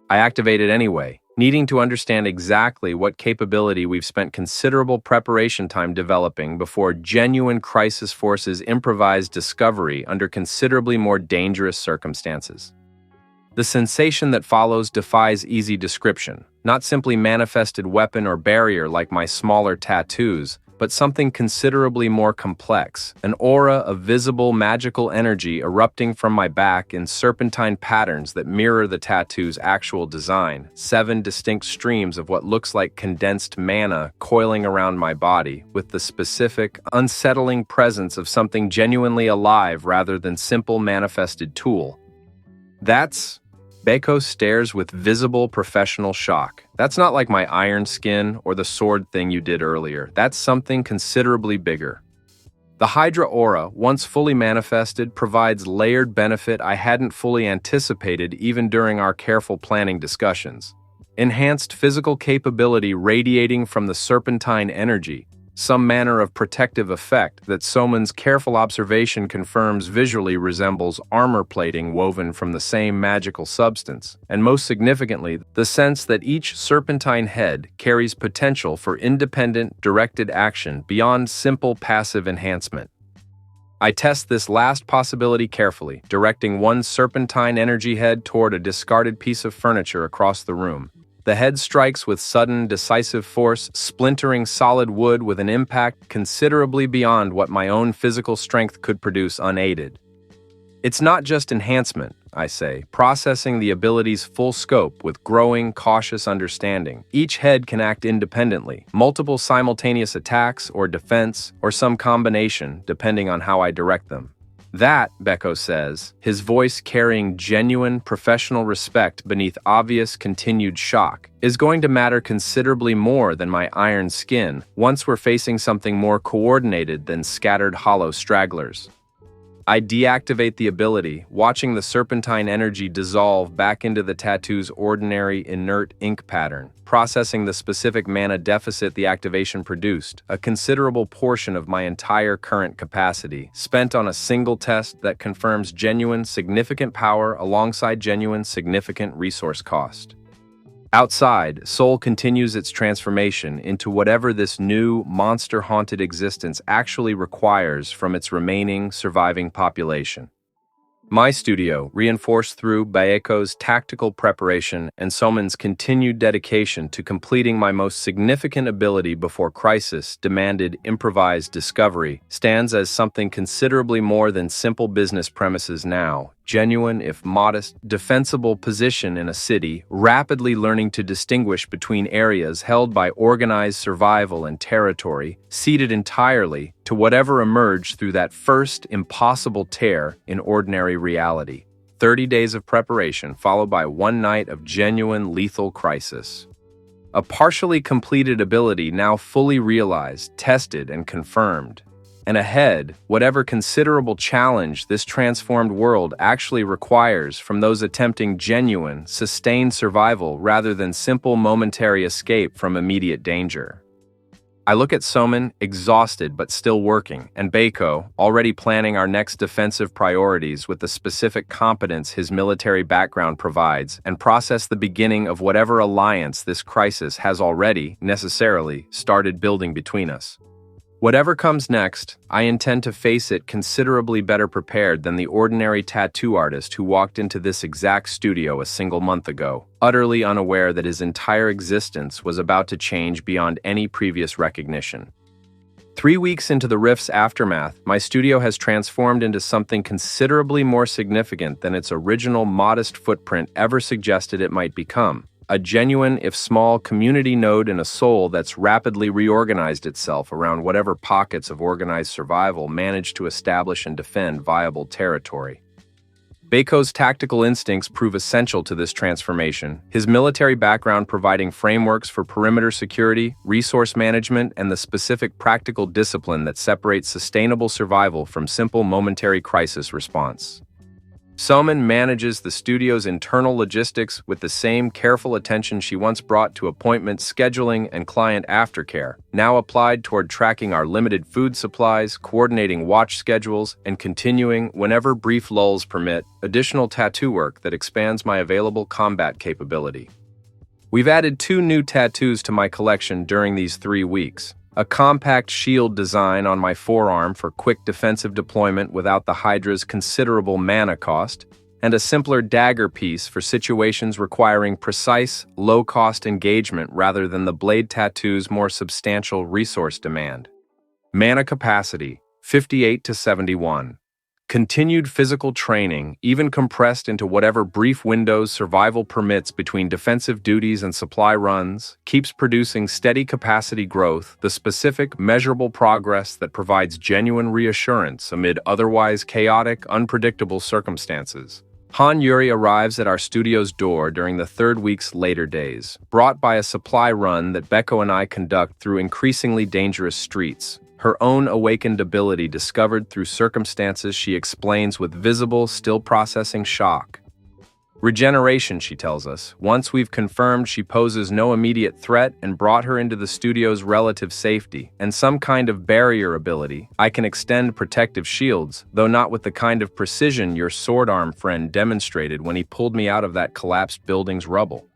I activate it anyway, needing to understand exactly what capability we've spent considerable preparation time developing before genuine crisis forces improvise discovery under considerably more dangerous circumstances. The sensation that follows defies easy description, not simply manifested weapon or barrier like my smaller tattoos, but something considerably more complex, an aura of visible magical energy erupting from my back in serpentine patterns that mirror the tattoo's actual design, 7 distinct streams of what looks like condensed mana coiling around my body, with the specific, unsettling presence of something genuinely alive rather than simple manifested tool. Beko stares with visible professional shock. "That's not like my iron skin or the sword thing you did earlier. That's something considerably bigger." The Hydra aura, once fully manifested, provides layered benefit I hadn't fully anticipated even during our careful planning discussions. Enhanced physical capability radiating from the serpentine energy, some manner of protective effect that Soman's careful observation confirms visually resembles armor plating woven from the same magical substance, and most significantly, the sense that each serpentine head carries potential for independent, directed action beyond simple passive enhancement. I test this last possibility carefully, directing one serpentine energy head toward a discarded piece of furniture across the room. The head strikes with sudden, decisive force, splintering solid wood with an impact considerably beyond what my own physical strength could produce unaided. "It's not just enhancement," I say, processing the ability's full scope with growing, cautious understanding. Each head can act independently, multiple simultaneous attacks or defense, or some combination, depending on how I direct them. "That," Beko says, his voice carrying genuine professional respect beneath obvious continued shock, "is going to matter considerably more than my iron skin once we're facing something more coordinated than scattered hollow stragglers." I deactivate the ability, watching the serpentine energy dissolve back into the tattoo's ordinary, inert ink pattern, processing the specific mana deficit the activation produced, a considerable portion of my entire current capacity, spent on a single test that confirms genuine, significant power alongside genuine, significant resource cost. Outside, Soul continues its transformation into whatever this new, monster-haunted existence actually requires from its remaining, surviving population. My studio, reinforced through Baeko's tactical preparation and Soman's continued dedication to completing my most significant ability before crisis demanded improvised discovery, stands as something considerably more than simple business premises now. Genuine, if modest, defensible position in a city, rapidly learning to distinguish between areas held by organized survival and territory, ceded entirely to whatever emerged through that first impossible tear in ordinary reality. 30 days of preparation followed by one night of genuine lethal crisis. A partially completed ability now fully realized, tested, and confirmed. And ahead, whatever considerable challenge this transformed world actually requires from those attempting genuine, sustained survival rather than simple momentary escape from immediate danger. I look at Soman, exhausted but still working, and Baeko, already planning our next defensive priorities with the specific competence his military background provides, and process the beginning of whatever alliance this crisis has already, necessarily, started building between us. Whatever comes next, I intend to face it considerably better prepared than the ordinary tattoo artist who walked into this exact studio a single month ago, utterly unaware that his entire existence was about to change beyond any previous recognition. 3 weeks into the rift's aftermath, my studio has transformed into something considerably more significant than its original modest footprint ever suggested it might become. A genuine, if small, community node in a soul that's rapidly reorganized itself around whatever pockets of organized survival manage to establish and defend viable territory. Baeko's tactical instincts prove essential to this transformation, his military background providing frameworks for perimeter security, resource management, and the specific practical discipline that separates sustainable survival from simple momentary crisis response. Soman manages the studio's internal logistics with the same careful attention she once brought to appointment scheduling and client aftercare, now applied toward tracking our limited food supplies, coordinating watch schedules, and continuing, whenever brief lulls permit, additional tattoo work that expands my available combat capability. We've added 2 new tattoos to my collection during these 3 weeks. A compact shield design on my forearm for quick defensive deployment without the Hydra's considerable mana cost, and a simpler dagger piece for situations requiring precise, low-cost engagement rather than the blade tattoo's more substantial resource demand. Mana capacity, 58 to 71. Continued physical training, even compressed into whatever brief windows survival permits between defensive duties and supply runs, keeps producing steady capacity growth, the specific, measurable progress that provides genuine reassurance amid otherwise chaotic, unpredictable circumstances. Han Yuri arrives at our studio's door during the 3rd week's later days, brought by a supply run that Baeko and I conduct through increasingly dangerous streets. Her own awakened ability discovered through circumstances she explains with visible, still processing shock. Regeneration, she tells us, once we've confirmed she poses no immediate threat and brought her into the studio's relative safety, and some kind of barrier ability. I can extend protective shields, though not with the kind of precision your sword arm friend demonstrated when he pulled me out of that collapsed building's rubble.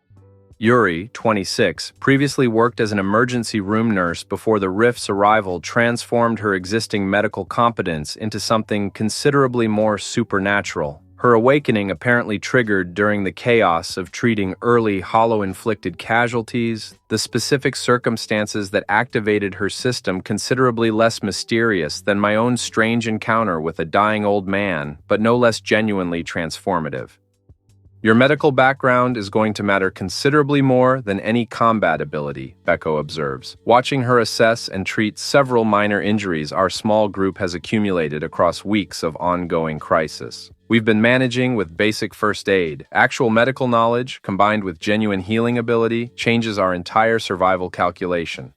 Yuri, 26, previously worked as an emergency room nurse before the Rift's arrival transformed her existing medical competence into something considerably more supernatural. Her awakening apparently triggered during the chaos of treating early hollow-inflicted casualties, the specific circumstances that activated her system considerably less mysterious than my own strange encounter with a dying old man, but no less genuinely transformative. Your medical background is going to matter considerably more than any combat ability, Baeko observes. Watching her assess and treat several minor injuries our small group has accumulated across weeks of ongoing crisis. We've been managing with basic first aid. Actual medical knowledge, combined with genuine healing ability, changes our entire survival calculation.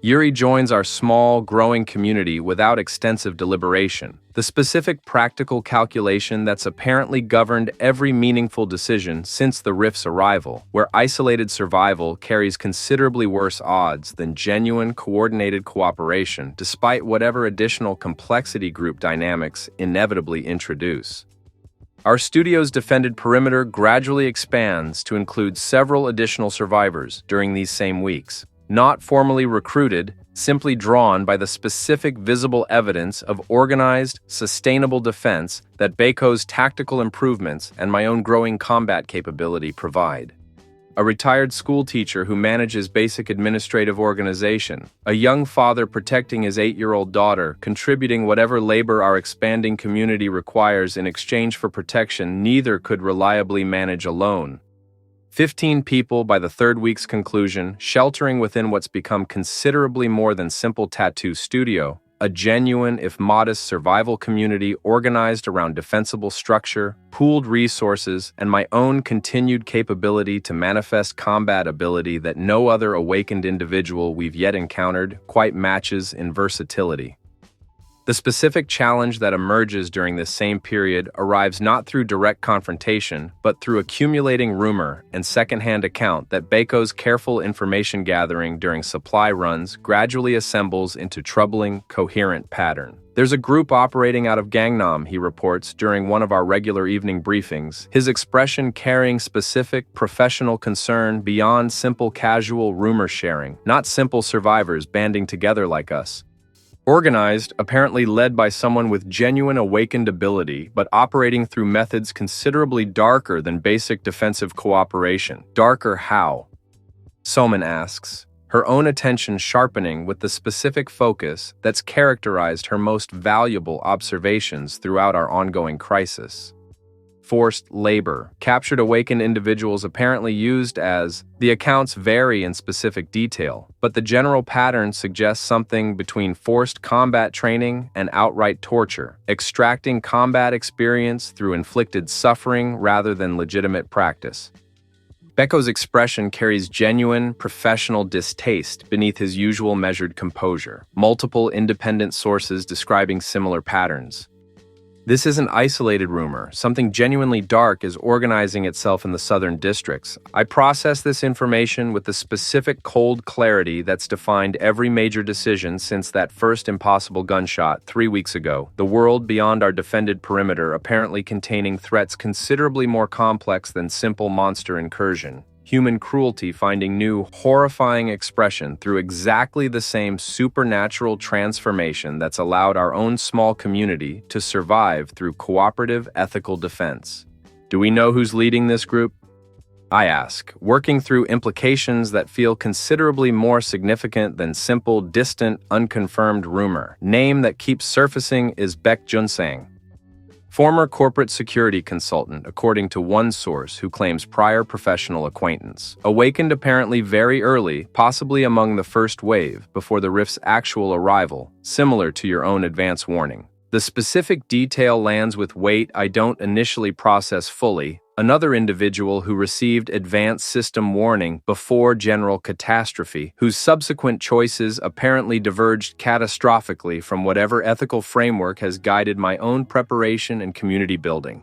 Yuri joins our small, growing community without extensive deliberation. The specific practical calculation that's apparently governed every meaningful decision since the rift's arrival, where isolated survival carries considerably worse odds than genuine, coordinated cooperation, despite whatever additional complexity group dynamics inevitably introduce. Our studio's defended perimeter gradually expands to include several additional survivors during these same weeks. Not formally recruited, simply drawn by the specific visible evidence of organized, sustainable defense that Baiko's tactical improvements and my own growing combat capability provide. A retired school teacher who manages basic administrative organization, a young father protecting his 8-year-old daughter, contributing whatever labor our expanding community requires in exchange for protection neither could reliably manage alone. 15 people by the third week's conclusion, sheltering within what's become considerably more than simple tattoo studio, a genuine, if modest, survival community organized around defensible structure, pooled resources, and my own continued capability to manifest combat ability that no other awakened individual we've yet encountered quite matches in versatility. The specific challenge that emerges during this same period arrives not through direct confrontation, but through accumulating rumor and secondhand account that Baiko's careful information gathering during supply runs gradually assembles into troubling, coherent pattern. There's a group operating out of Gangnam, he reports during one of our regular evening briefings, his expression carrying specific, professional concern beyond simple casual rumor sharing, not simple survivors banding together like us. Organized, apparently led by someone with genuine awakened ability, but operating through methods considerably darker than basic defensive cooperation. Darker how? Soman asks, her own attention sharpening with the specific focus that's characterized her most valuable observations throughout our ongoing crisis. Forced labor, captured awakened individuals apparently used as, the accounts vary in specific detail, but the general pattern suggests something between forced combat training and outright torture, extracting combat experience through inflicted suffering rather than legitimate practice. Baiko's expression carries genuine, professional distaste beneath his usual measured composure, multiple independent sources describing similar patterns. This isn't isolated rumor. Something genuinely dark is organizing itself in the southern districts. I process this information with the specific cold clarity that's defined every major decision since that first impossible gunshot 3 weeks ago. The world beyond our defended perimeter apparently containing threats considerably more complex than simple monster incursion. Human cruelty finding new, horrifying expression through exactly the same supernatural transformation that's allowed our own small community to survive through cooperative ethical defense. Do we know who's leading this group? I ask, working through implications that feel considerably more significant than simple, distant, unconfirmed rumor. Name that keeps surfacing is Baek Junsang, former corporate security consultant, according to one source who claims prior professional acquaintance. Awakened apparently very early, possibly among the first wave, before the rift's actual arrival, similar to your own advance warning. The specific detail lands with weight I don't initially process fully. Another individual who received advanced system warning before general catastrophe, whose subsequent choices apparently diverged catastrophically from whatever ethical framework has guided my own preparation and community building.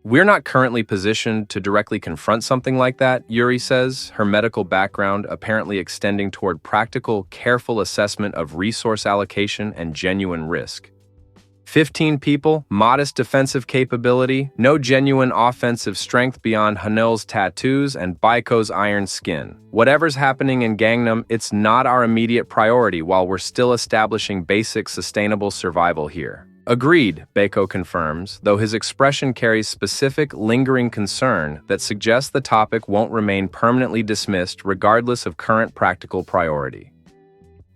We're not currently positioned to directly confront something like that, Yuri says, her medical background apparently extending toward practical, careful assessment of resource allocation and genuine risk. 15 people, modest defensive capability, no genuine offensive strength beyond Hanel's tattoos and Baiko's iron skin. Whatever's happening in Gangnam, it's not our immediate priority while we're still establishing basic sustainable survival here. Agreed, Baiko confirms, though his expression carries specific, lingering concern that suggests the topic won't remain permanently dismissed regardless of current practical priority.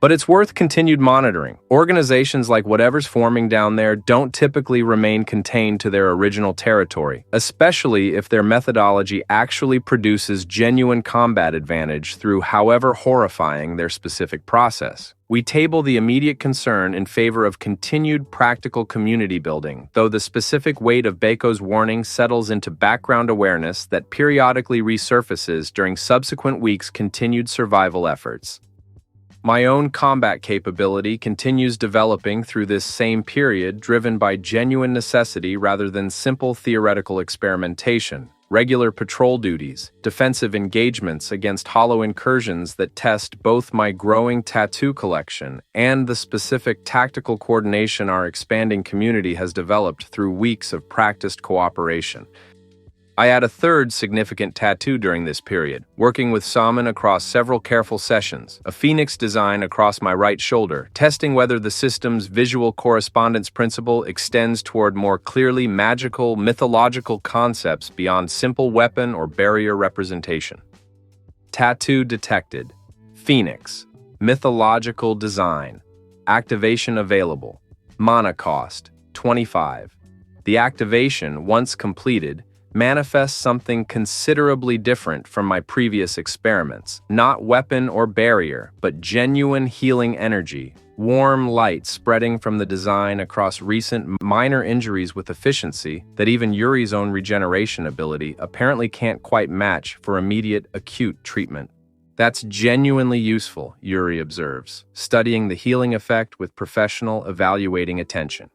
But it's worth continued monitoring. Organizations like whatever's forming down there don't typically remain contained to their original territory, especially if their methodology actually produces genuine combat advantage through however horrifying their specific process. We table the immediate concern in favor of continued practical community building, though the specific weight of Baiko's warning settles into background awareness that periodically resurfaces during subsequent weeks' continued survival efforts. My own combat capability continues developing through this same period, driven by genuine necessity rather than simple theoretical experimentation. Regular patrol duties, defensive engagements against hollow incursions that test both my growing tattoo collection and the specific tactical coordination our expanding community has developed through weeks of practiced cooperation. I add a third significant tattoo during this period, working with Saman across several careful sessions, a phoenix design across my right shoulder, testing whether the system's visual correspondence principle extends toward more clearly magical, mythological concepts beyond simple weapon or barrier representation. Tattoo detected. Phoenix. Mythological design. Activation available. Mana cost, 25. The activation, once completed, manifests something considerably different from my previous experiments. Not weapon or barrier, but genuine healing energy, warm light spreading from the design across recent minor injuries with efficiency that even Yuri's own regeneration ability apparently can't quite match for immediate acute treatment. That's genuinely useful, Yuri observes, studying the healing effect with professional, evaluating attention.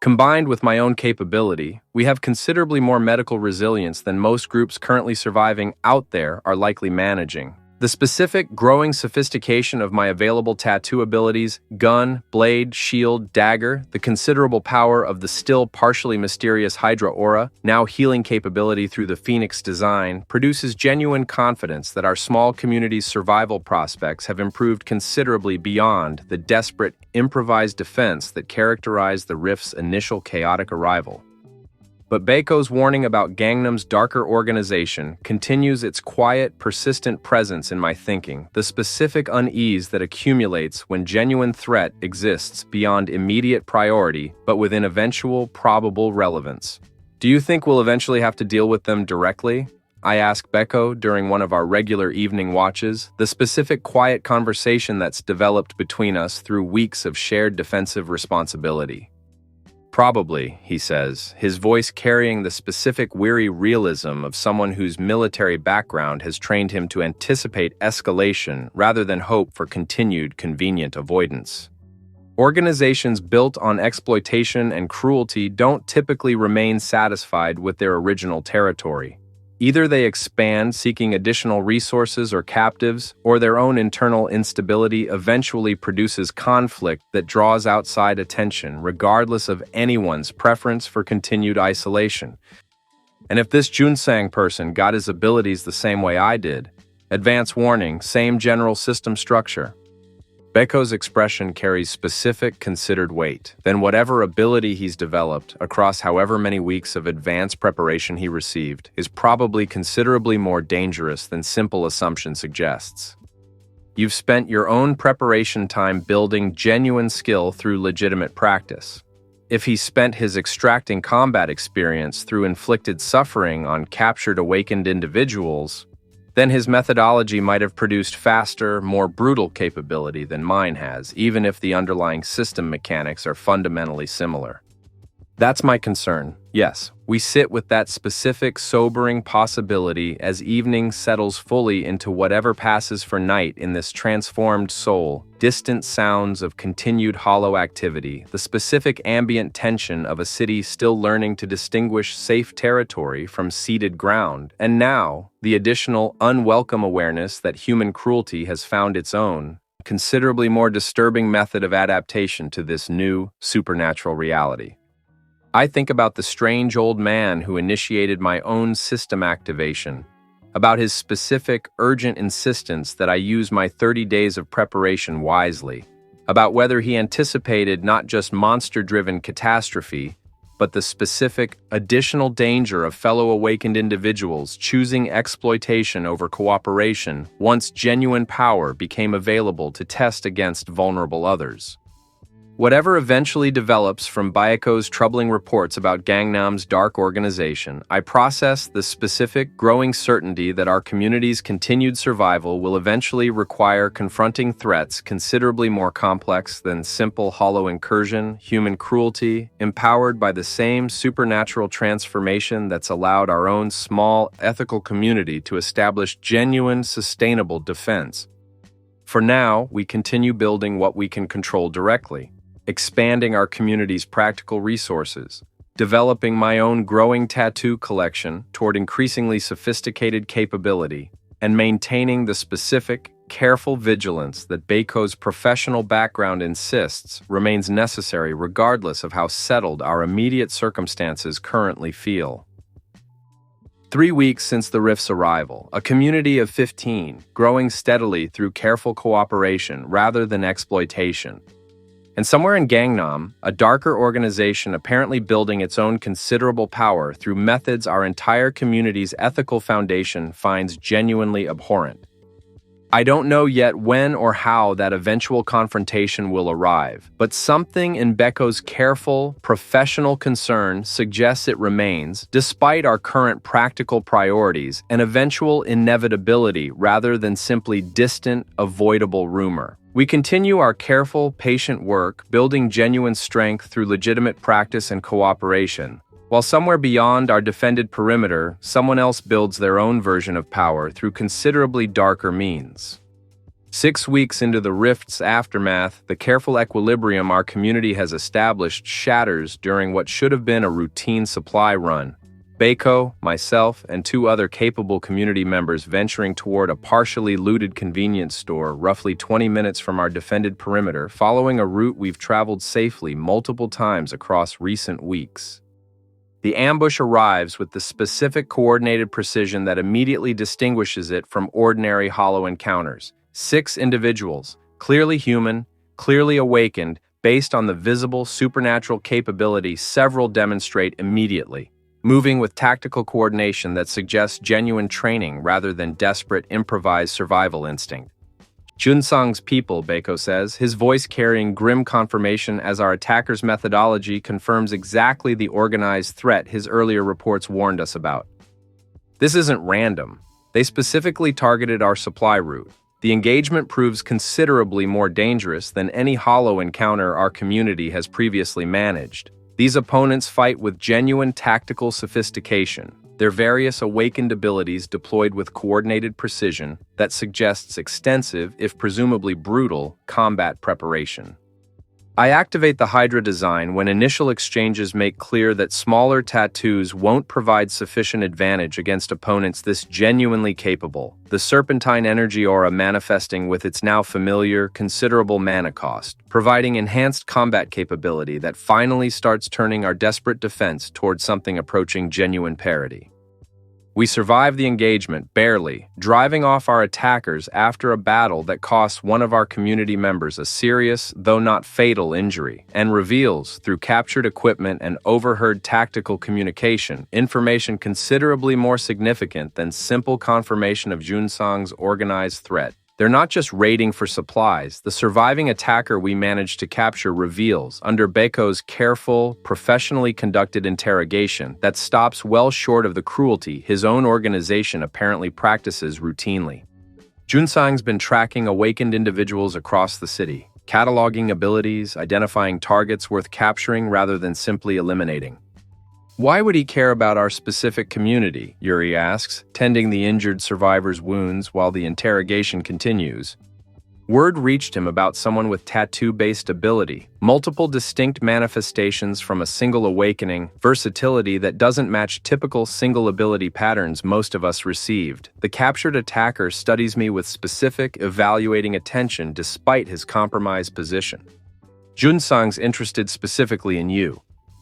Combined with my own capability, we have considerably more medical resilience than most groups currently surviving out there are likely managing. The specific, growing sophistication of my available tattoo abilities, gun, blade, shield, dagger, the considerable power of the still partially mysterious Hydra aura, now healing capability through the Phoenix design, produces genuine confidence that our small community's survival prospects have improved considerably beyond the desperate, improvised defense that characterized the Rift's initial chaotic arrival. But Baeko's warning about Gangnam's darker organization continues its quiet, persistent presence in my thinking, the specific unease that accumulates when genuine threat exists beyond immediate priority but within eventual, probable relevance. Do you think we'll eventually have to deal with them directly? I ask Baeko during one of our regular evening watches, the specific quiet conversation that's developed between us through weeks of shared defensive responsibility. Probably, he says, his voice carrying the specific weary realism of someone whose military background has trained him to anticipate escalation rather than hope for continued convenient avoidance. Organizations built on exploitation and cruelty don't typically remain satisfied with their original territory. Either they expand seeking additional resources or captives, or their own internal instability eventually produces conflict that draws outside attention regardless of anyone's preference for continued isolation. And if this Junsang person got his abilities the same way I did, advance warning, same general system structure, Baeko's expression carries specific, considered weight. Then whatever ability he's developed, across however many weeks of advanced preparation he received, is probably considerably more dangerous than simple assumption suggests. You've spent your own preparation time building genuine skill through legitimate practice. If he spent his extracting combat experience through inflicted suffering on captured awakened individuals, then his methodology might have produced faster, more brutal capability than mine has, even if the underlying system mechanics are fundamentally similar. That's my concern. Yes, we sit with that specific, sobering possibility as evening settles fully into whatever passes for night in this transformed soul, distant sounds of continued hollow activity, the specific ambient tension of a city still learning to distinguish safe territory from ceded ground, and now, the additional, unwelcome awareness that human cruelty has found its own, considerably more disturbing method of adaptation to this new, supernatural reality. I think about the strange old man who initiated my own system activation, about his specific, urgent insistence that I use my 30 days of preparation wisely, about whether he anticipated not just monster-driven catastrophe, but the specific, additional danger of fellow awakened individuals choosing exploitation over cooperation once genuine power became available to test against vulnerable others. Whatever eventually develops from Baeko's troubling reports about Gangnam's dark organization, I process the specific, growing certainty that our community's continued survival will eventually require confronting threats considerably more complex than simple hollow incursion, human cruelty, empowered by the same supernatural transformation that's allowed our own small, ethical community to establish genuine, sustainable defense. For now, we continue building what we can control directly, expanding our community's practical resources, developing my own growing tattoo collection toward increasingly sophisticated capability, and maintaining the specific, careful vigilance that Beiko's professional background insists remains necessary regardless of how settled our immediate circumstances currently feel. 3 weeks since the Rift's arrival, a community of 15, growing steadily through careful cooperation rather than exploitation. And somewhere in Gangnam, a darker organization apparently building its own considerable power through methods our entire community's ethical foundation finds genuinely abhorrent. I don't know yet when or how that eventual confrontation will arrive, but something in Beiko's careful, professional concern suggests it remains, despite our current practical priorities, an eventual inevitability rather than simply distant, avoidable rumor. We continue our careful, patient work, building genuine strength through legitimate practice and cooperation, while somewhere beyond our defended perimeter, someone else builds their own version of power through considerably darker means. 6 weeks into the Rift's aftermath, the careful equilibrium our community has established shatters during what should have been a routine supply run. Beiko, myself, and 2 other capable community members venturing toward a partially looted convenience store roughly 20 minutes from our defended perimeter, following a route we've traveled safely multiple times across recent weeks. The ambush arrives with the specific coordinated precision that immediately distinguishes it from ordinary hollow encounters. 6 individuals, clearly human, clearly awakened, based on the visible supernatural capability several demonstrate immediately, moving with tactical coordination that suggests genuine training rather than desperate improvised survival instinct. Junsang's people, Beiko says, his voice carrying grim confirmation as our attacker's methodology confirms exactly the organized threat his earlier reports warned us about. This isn't random. They specifically targeted our supply route. The engagement proves considerably more dangerous than any hollow encounter our community has previously managed. These opponents fight with genuine tactical sophistication, their various awakened abilities deployed with coordinated precision that suggests extensive, if presumably brutal, combat preparation. I activate the Hydra design when initial exchanges make clear that smaller tattoos won't provide sufficient advantage against opponents this genuinely capable, the serpentine energy aura manifesting with its now familiar, considerable mana cost, providing enhanced combat capability that finally starts turning our desperate defense towards something approaching genuine parity. We survive the engagement, barely, driving off our attackers after a battle that costs one of our community members a serious, though not fatal, injury, and reveals, through captured equipment and overheard tactical communication, information considerably more significant than simple confirmation of Junsang's organized threat. They're not just raiding for supplies. The surviving attacker we managed to capture reveals, under Beiko's careful, professionally conducted interrogation, that stops well short of the cruelty his own organization apparently practices routinely. Junsang's been tracking awakened individuals across the city, cataloging abilities, identifying targets worth capturing rather than simply eliminating. Why would he care about our specific community, Yuri asks, tending the injured survivor's wounds while the interrogation continues. Word reached him about someone with tattoo-based ability, multiple distinct manifestations from a single awakening, versatility that doesn't match typical single-ability patterns most of us received. The captured attacker studies me with specific, evaluating attention despite his compromised position. Junsang's interested specifically in you.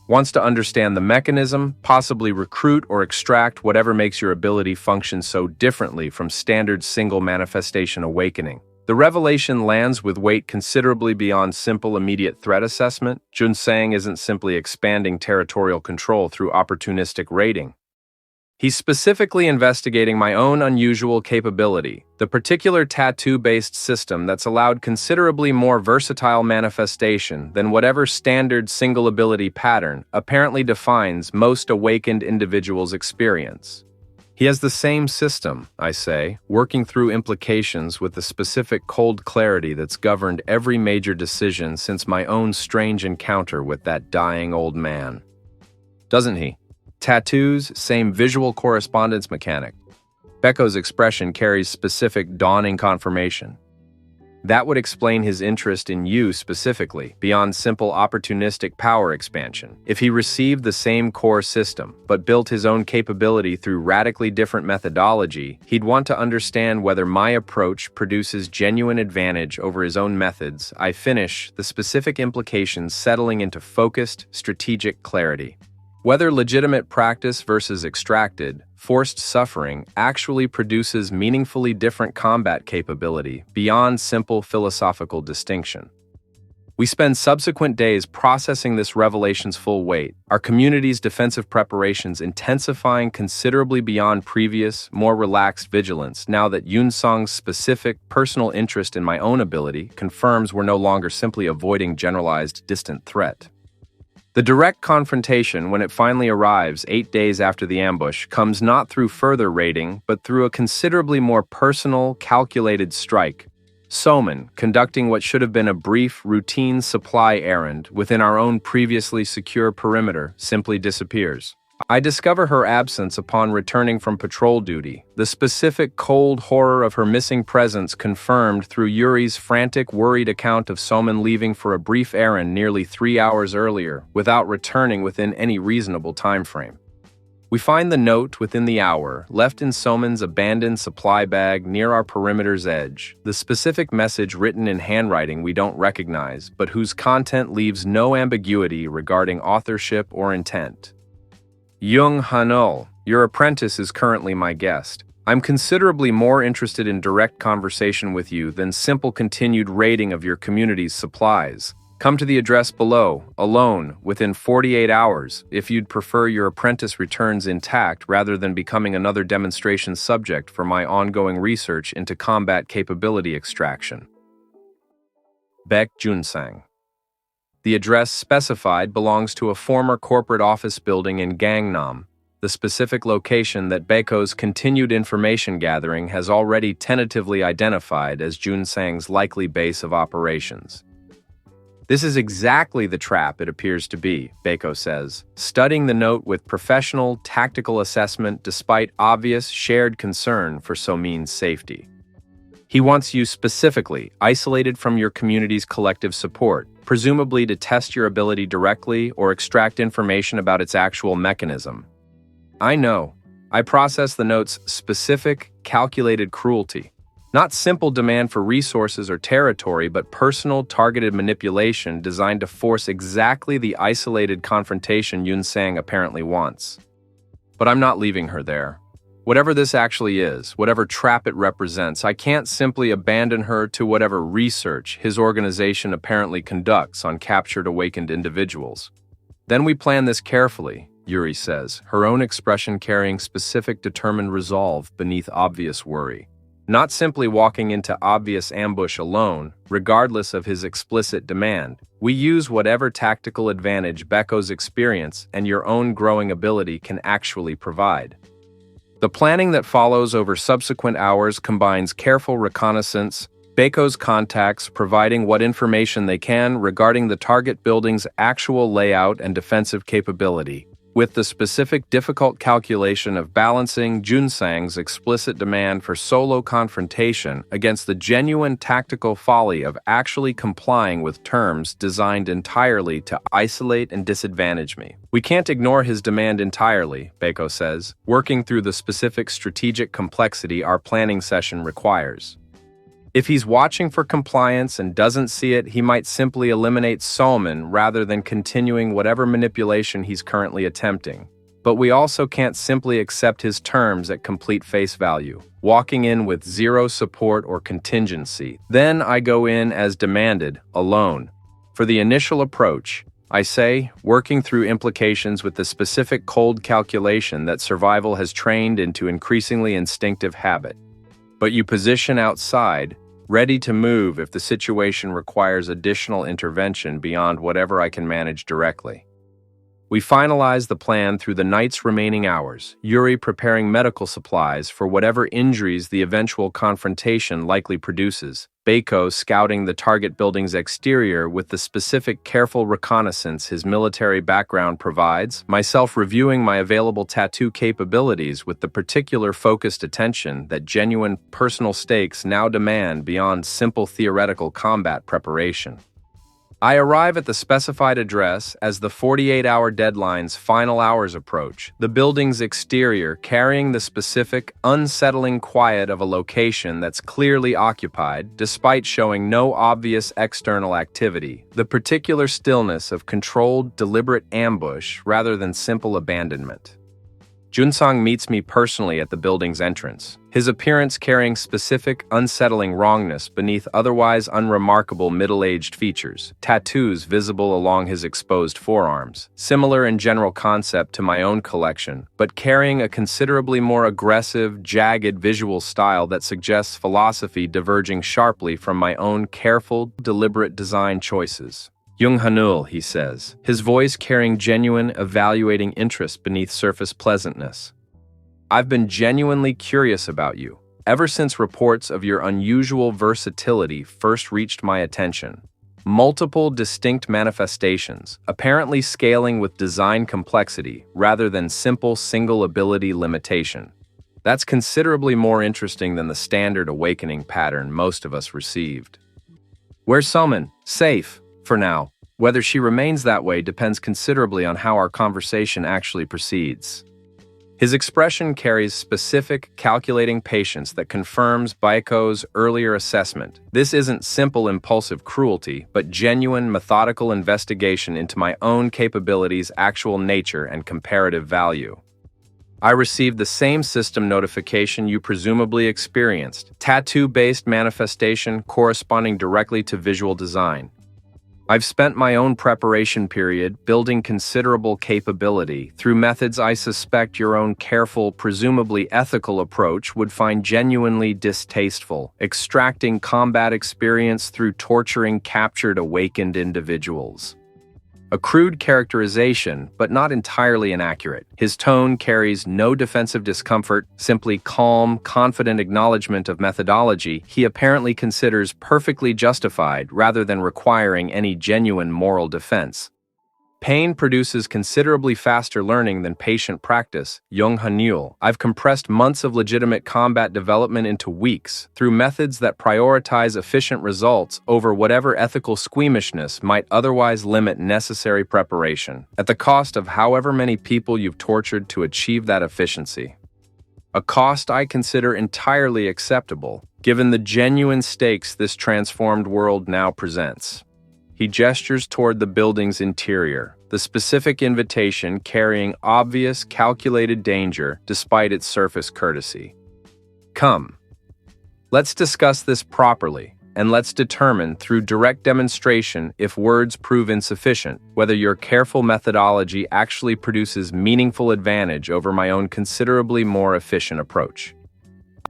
Wants to understand the mechanism, possibly recruit or extract whatever makes your ability function so differently from standard single manifestation awakening. The revelation lands with weight considerably beyond simple immediate threat assessment. Junsang isn't simply expanding territorial control through opportunistic raiding. He's specifically investigating my own unusual capability, the particular tattoo-based system that's allowed considerably more versatile manifestation than whatever standard single-ability pattern apparently defines most awakened individuals' experience. He has the same system, I say, working through implications with the specific cold clarity that's governed every major decision since my own strange encounter with that dying old man. Doesn't he? Tattoos, same visual correspondence mechanic. Beiko's expression carries specific dawning confirmation. That would explain his interest in you specifically, beyond simple opportunistic power expansion. If he received the same core system, but built his own capability through radically different methodology, he'd want to understand whether my approach produces genuine advantage over his own methods. I finish, the specific implications settling into focused, strategic clarity. Whether legitimate practice versus extracted, forced suffering actually produces meaningfully different combat capability beyond simple philosophical distinction. We spend subsequent days processing this revelation's full weight, our community's defensive preparations intensifying considerably beyond previous, more relaxed vigilance now that Yunsong's specific personal interest in my own ability confirms we're no longer simply avoiding generalized distant threat. The direct confrontation, when it finally arrives 8 days after the ambush, comes not through further raiding, but through a considerably more personal, calculated strike. Soman, conducting what should have been a brief, routine supply errand within our own previously secure perimeter, simply disappears. I discover her absence upon returning from patrol duty, the specific cold horror of her missing presence confirmed through Yuri's frantic, worried account of Soman leaving for a brief errand nearly 3 hours earlier, without returning within any reasonable time frame. We find the note within the hour, left in Soman's abandoned supply bag near our perimeter's edge, the specific message written in handwriting we don't recognize, but whose content leaves no ambiguity regarding authorship or intent. Jung Hanul, your apprentice is currently my guest. I'm considerably more interested in direct conversation with you than simple continued raiding of your community's supplies. Come to the address below, alone, within 48 hours, if you'd prefer your apprentice returns intact rather than becoming another demonstration subject for my ongoing research into combat capability extraction. Baek Junsang. The address specified belongs to a former corporate office building in Gangnam, the specific location that Baeko's continued information gathering has already tentatively identified as Junsang's likely base of operations. This is exactly the trap it appears to be, Baeko says, studying the note with professional, tactical assessment despite obvious, shared concern for Somin's safety. He wants you specifically, isolated from your community's collective support, presumably to test your ability directly or extract information about its actual mechanism. I know. I process the note's specific, calculated cruelty. Not simple demand for resources or territory, but personal, targeted manipulation designed to force exactly the isolated confrontation Yunsang apparently wants. But I'm not leaving her there. Whatever this actually is, whatever trap it represents, I can't simply abandon her to whatever research his organization apparently conducts on captured awakened individuals. Then we plan this carefully, Yuri says, her own expression carrying specific determined resolve beneath obvious worry. Not simply walking into obvious ambush alone, regardless of his explicit demand. We use whatever tactical advantage Baeko's experience and your own growing ability can actually provide. The planning that follows over subsequent hours combines careful reconnaissance, Baeko's contacts providing what information they can regarding the target building's actual layout and defensive capability, with the specific difficult calculation of balancing Junsang's explicit demand for solo confrontation against the genuine tactical folly of actually complying with terms designed entirely to isolate and disadvantage me. We can't ignore his demand entirely, Baeko says, working through the specific strategic complexity our planning session requires. If he's watching for compliance and doesn't see it, he might simply eliminate Solman rather than continuing whatever manipulation he's currently attempting. But we also can't simply accept his terms at complete face value, walking in with zero support or contingency. Then I go in as demanded, alone. For the initial approach, I say, working through implications with the specific cold calculation that survival has trained into increasingly instinctive habit. But you position outside, ready to move if the situation requires additional intervention beyond whatever I can manage directly. We finalize the plan through the night's remaining hours, Yuri preparing medical supplies for whatever injuries the eventual confrontation likely produces, Beiko scouting the target building's exterior with the specific careful reconnaissance his military background provides, myself reviewing my available tattoo capabilities with the particular focused attention that genuine personal stakes now demand beyond simple theoretical combat preparation. I arrive at the specified address as the 48-hour deadline's final hours approach, the building's exterior carrying the specific, unsettling quiet of a location that's clearly occupied, despite showing no obvious external activity, the particular stillness of controlled, deliberate ambush rather than simple abandonment. Junsong meets me personally at the building's entrance, his appearance carrying specific, unsettling wrongness beneath otherwise unremarkable middle-aged features, tattoos visible along his exposed forearms, similar in general concept to my own collection, but carrying a considerably more aggressive, jagged visual style that suggests philosophy diverging sharply from my own careful, deliberate design choices. Jung Hanul, he says, his voice carrying genuine, evaluating interest beneath surface pleasantness. I've been genuinely curious about you, ever since reports of your unusual versatility first reached my attention. Multiple distinct manifestations, apparently scaling with design complexity rather than simple single ability limitation. That's considerably more interesting than the standard awakening pattern most of us received. Where's Somin? Safe. For now. Whether she remains that way depends considerably on how our conversation actually proceeds. His expression carries specific, calculating patience that confirms Baiko's earlier assessment. This isn't simple impulsive cruelty, but genuine, methodical investigation into my own capabilities' actual nature and comparative value. I received the same system notification you presumably experienced, tattoo-based manifestation corresponding directly to visual design. I've spent my own preparation period building considerable capability through methods I suspect your own careful, presumably ethical approach would find genuinely distasteful, extracting combat experience through torturing captured awakened individuals. A crude characterization, but not entirely inaccurate. His tone carries no defensive discomfort, simply calm, confident acknowledgement of methodology he apparently considers perfectly justified rather than requiring any genuine moral defense. Pain produces considerably faster learning than patient practice, Jung Hanul. I've compressed months of legitimate combat development into weeks through methods that prioritize efficient results over whatever ethical squeamishness might otherwise limit necessary preparation, at the cost of however many people you've tortured to achieve that efficiency. A cost I consider entirely acceptable, given the genuine stakes this transformed world now presents. He gestures toward the building's interior, the specific invitation carrying obvious, calculated danger despite its surface courtesy. Come. Let's discuss this properly, and let's determine through direct demonstration if words prove insufficient, whether your careful methodology actually produces meaningful advantage over my own considerably more efficient approach.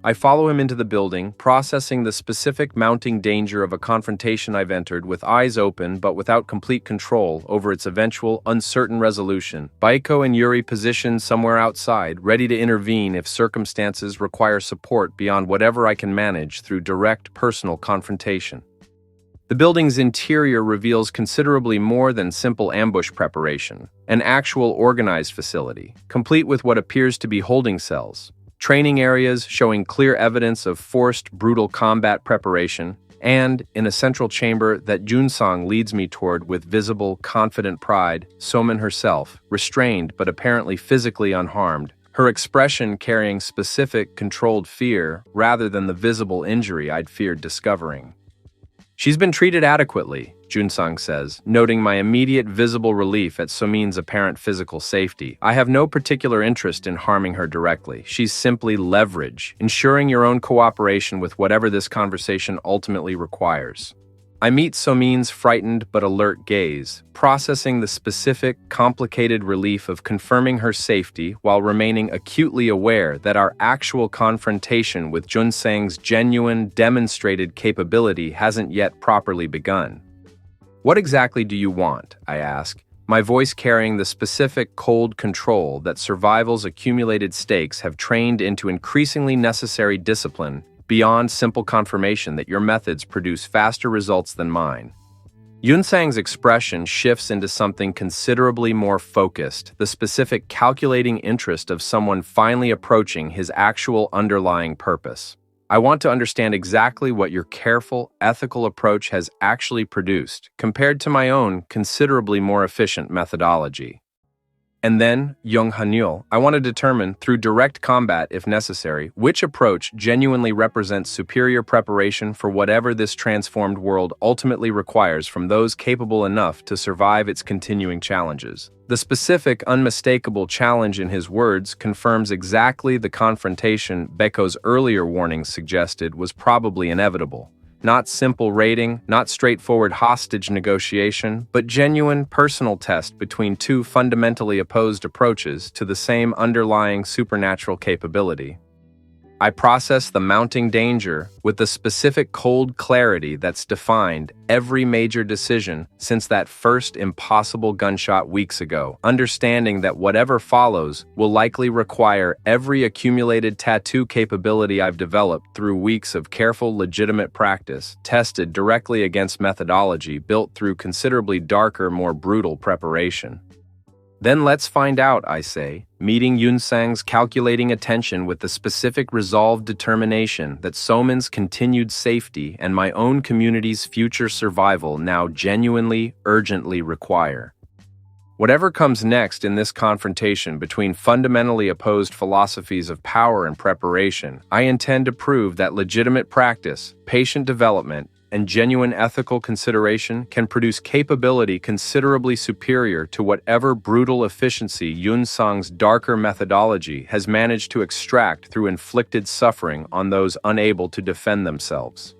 I follow him into the building, processing the specific mounting danger of a confrontation I've entered with eyes open but without complete control over its eventual, uncertain resolution. Baiko and Yuri positioned somewhere outside, ready to intervene if circumstances require support beyond whatever I can manage through direct, personal confrontation. The building's interior reveals considerably more than simple ambush preparation, an actual organized facility, complete with what appears to be holding cells, training areas showing clear evidence of forced, brutal combat preparation, and, in a central chamber that Junsong leads me toward with visible, confident pride, Somin herself, restrained but apparently physically unharmed, her expression carrying specific, controlled fear rather than the visible injury I'd feared discovering. She's been treated adequately, Junsong says, noting my immediate visible relief at Somin's apparent physical safety. I have no particular interest in harming her directly. She's simply leverage, ensuring your own cooperation with whatever this conversation ultimately requires. I meet Somin's frightened but alert gaze, processing the specific, complicated relief of confirming her safety while remaining acutely aware that our actual confrontation with Junsang's genuine, demonstrated capability hasn't yet properly begun. What exactly do you want? I ask, my voice carrying the specific cold control that survival's accumulated stakes have trained into increasingly necessary discipline beyond simple confirmation that your methods produce faster results than mine. Yunsang's expression shifts into something considerably more focused, the specific calculating interest of someone finally approaching his actual underlying purpose. I want to understand exactly what your careful, ethical approach has actually produced, compared to my own considerably more efficient methodology. And then, Young Hanyul, I want to determine, through direct combat if necessary, which approach genuinely represents superior preparation for whatever this transformed world ultimately requires from those capable enough to survive its continuing challenges. The specific, unmistakable challenge in his words confirms exactly the confrontation Beko's earlier warnings suggested was probably inevitable. Not simple raiding, not straightforward hostage negotiation, but genuine personal test between two fundamentally opposed approaches to the same underlying supernatural capability. I process the mounting danger with the specific cold clarity that's defined every major decision since that first impossible gunshot weeks ago, understanding that whatever follows will likely require every accumulated tattoo capability I've developed through weeks of careful, legitimate practice, tested directly against methodology built through considerably darker, more brutal preparation. Then let's find out, I say, meeting Yunsang's calculating attention with the specific resolved determination that Somin's continued safety and my own community's future survival now genuinely, urgently require. Whatever comes next in this confrontation between fundamentally opposed philosophies of power and preparation, I intend to prove that legitimate practice, patient development, and genuine ethical consideration can produce capability considerably superior to whatever brutal efficiency Yunsang's darker methodology has managed to extract through inflicted suffering on those unable to defend themselves.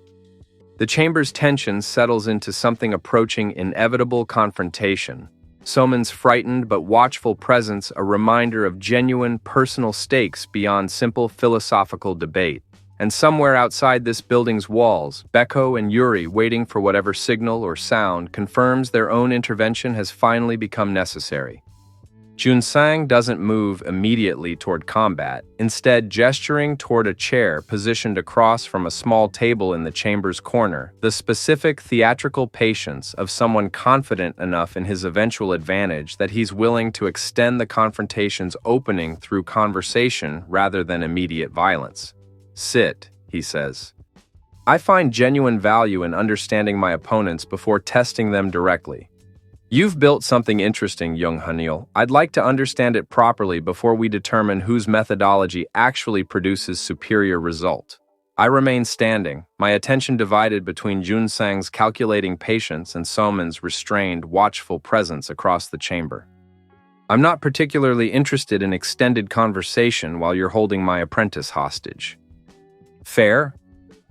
The chamber's tension settles into something approaching inevitable confrontation. Somin's frightened but watchful presence a reminder of genuine personal stakes beyond simple philosophical debate. And somewhere outside this building's walls, Beko and Yuri, waiting for whatever signal or sound, confirms their own intervention has finally become necessary. Junsang doesn't move immediately toward combat, instead gesturing toward a chair positioned across from a small table in the chamber's corner, the specific theatrical patience of someone confident enough in his eventual advantage that he's willing to extend the confrontation's opening through conversation rather than immediate violence. Sit, he says. I find genuine value in understanding my opponents before testing them directly. You've built something interesting, Young Hanyul. I'd like to understand it properly before we determine whose methodology actually produces superior result. I remain standing, my attention divided between Junsang's calculating patience and Somin's restrained, watchful presence across the chamber. I'm not particularly interested in extended conversation while you're holding my apprentice hostage. Fair?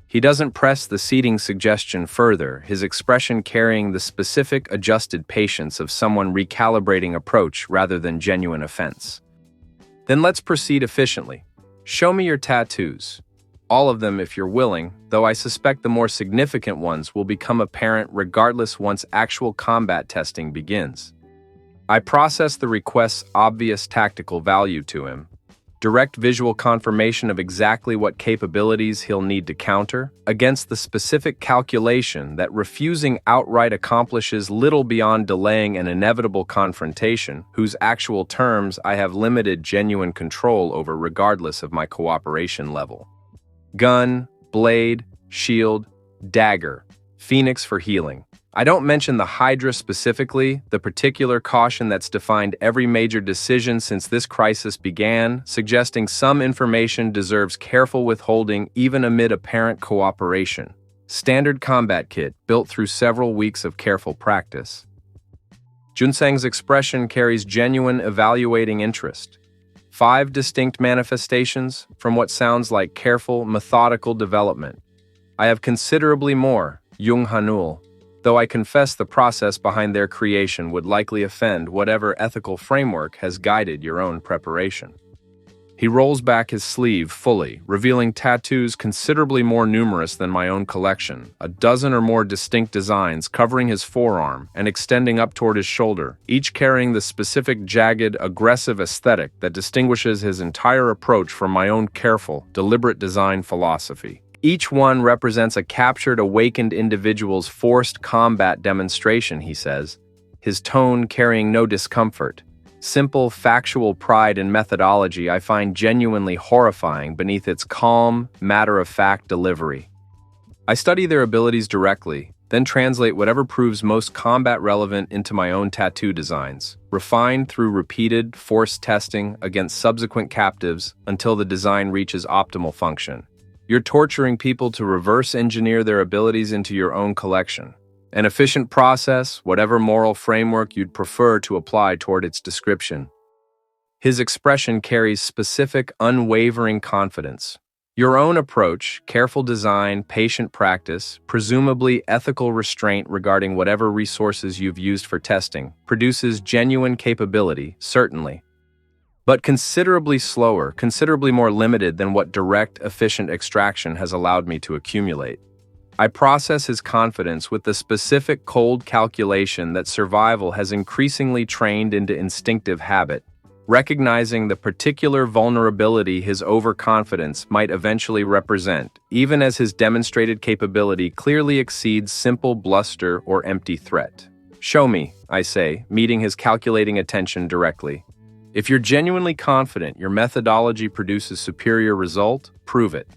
He doesn't press the seating suggestion further, his expression carrying the specific adjusted patience of someone recalibrating approach rather than genuine offense. Then let's proceed efficiently. Show me your tattoos. All of them if you're willing, though I suspect the more significant ones will become apparent regardless once actual combat testing begins. I process the request's obvious tactical value to him, direct visual confirmation of exactly what capabilities he'll need to counter, against the specific calculation that refusing outright accomplishes little beyond delaying an inevitable confrontation, whose actual terms I have limited genuine control over regardless of my cooperation level. Gun, blade, shield, dagger, phoenix for healing. I don't mention the Hydra specifically, the particular caution that's defined every major decision since this crisis began, suggesting some information deserves careful withholding even amid apparent cooperation. Standard combat kit, built through several weeks of careful practice. Junsang's expression carries genuine evaluating interest. 5 distinct manifestations from what sounds like careful, methodical development. I have considerably more, Young Hanyul, though I confess the process behind their creation would likely offend whatever ethical framework has guided your own preparation. He rolls back his sleeve fully, revealing tattoos considerably more numerous than my own collection, a dozen or more distinct designs covering his forearm and extending up toward his shoulder, each carrying the specific jagged, aggressive aesthetic that distinguishes his entire approach from my own careful, deliberate design philosophy. Each one represents a captured, awakened individual's forced combat demonstration, he says, his tone carrying no discomfort. Simple, factual pride and methodology I find genuinely horrifying beneath its calm, matter-of-fact delivery. I study their abilities directly, then translate whatever proves most combat-relevant into my own tattoo designs, refined through repeated, forced testing against subsequent captives until the design reaches optimal function. You're torturing people to reverse-engineer their abilities into your own collection. An efficient process, whatever moral framework you'd prefer to apply toward its description. His expression carries specific, unwavering confidence. Your own approach, careful design, patient practice, presumably ethical restraint regarding whatever resources you've used for testing, produces genuine capability, certainly. But considerably slower, considerably more limited than what direct, efficient extraction has allowed me to accumulate. I process his confidence with the specific cold calculation that survival has increasingly trained into instinctive habit, recognizing the particular vulnerability his overconfidence might eventually represent, even as his demonstrated capability clearly exceeds simple bluster or empty threat. Show me, I say, meeting his calculating attention directly. If you're genuinely confident your methodology produces superior result, prove it.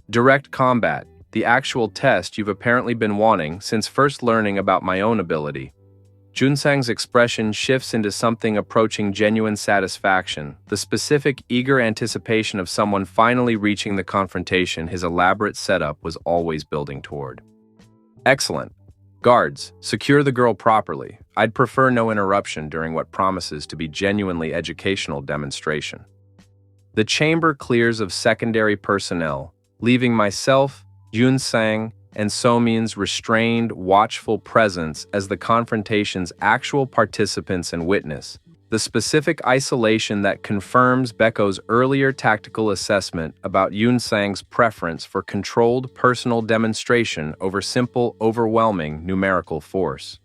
Direct combat. The actual test you've apparently been wanting since first learning about my own ability. Junsang's expression shifts into something approaching genuine satisfaction, the specific, eager anticipation of someone finally reaching the confrontation his elaborate setup was always building toward. Excellent. Guards, secure the girl properly. I'd prefer no interruption during what promises to be genuinely educational demonstration. The chamber clears of secondary personnel, leaving myself, Junsang, and Somin's restrained, watchful presence as the confrontation's actual participants and witness, the specific isolation that confirms Beko's earlier tactical assessment about Junsang's preference for controlled personal demonstration over simple, overwhelming numerical force.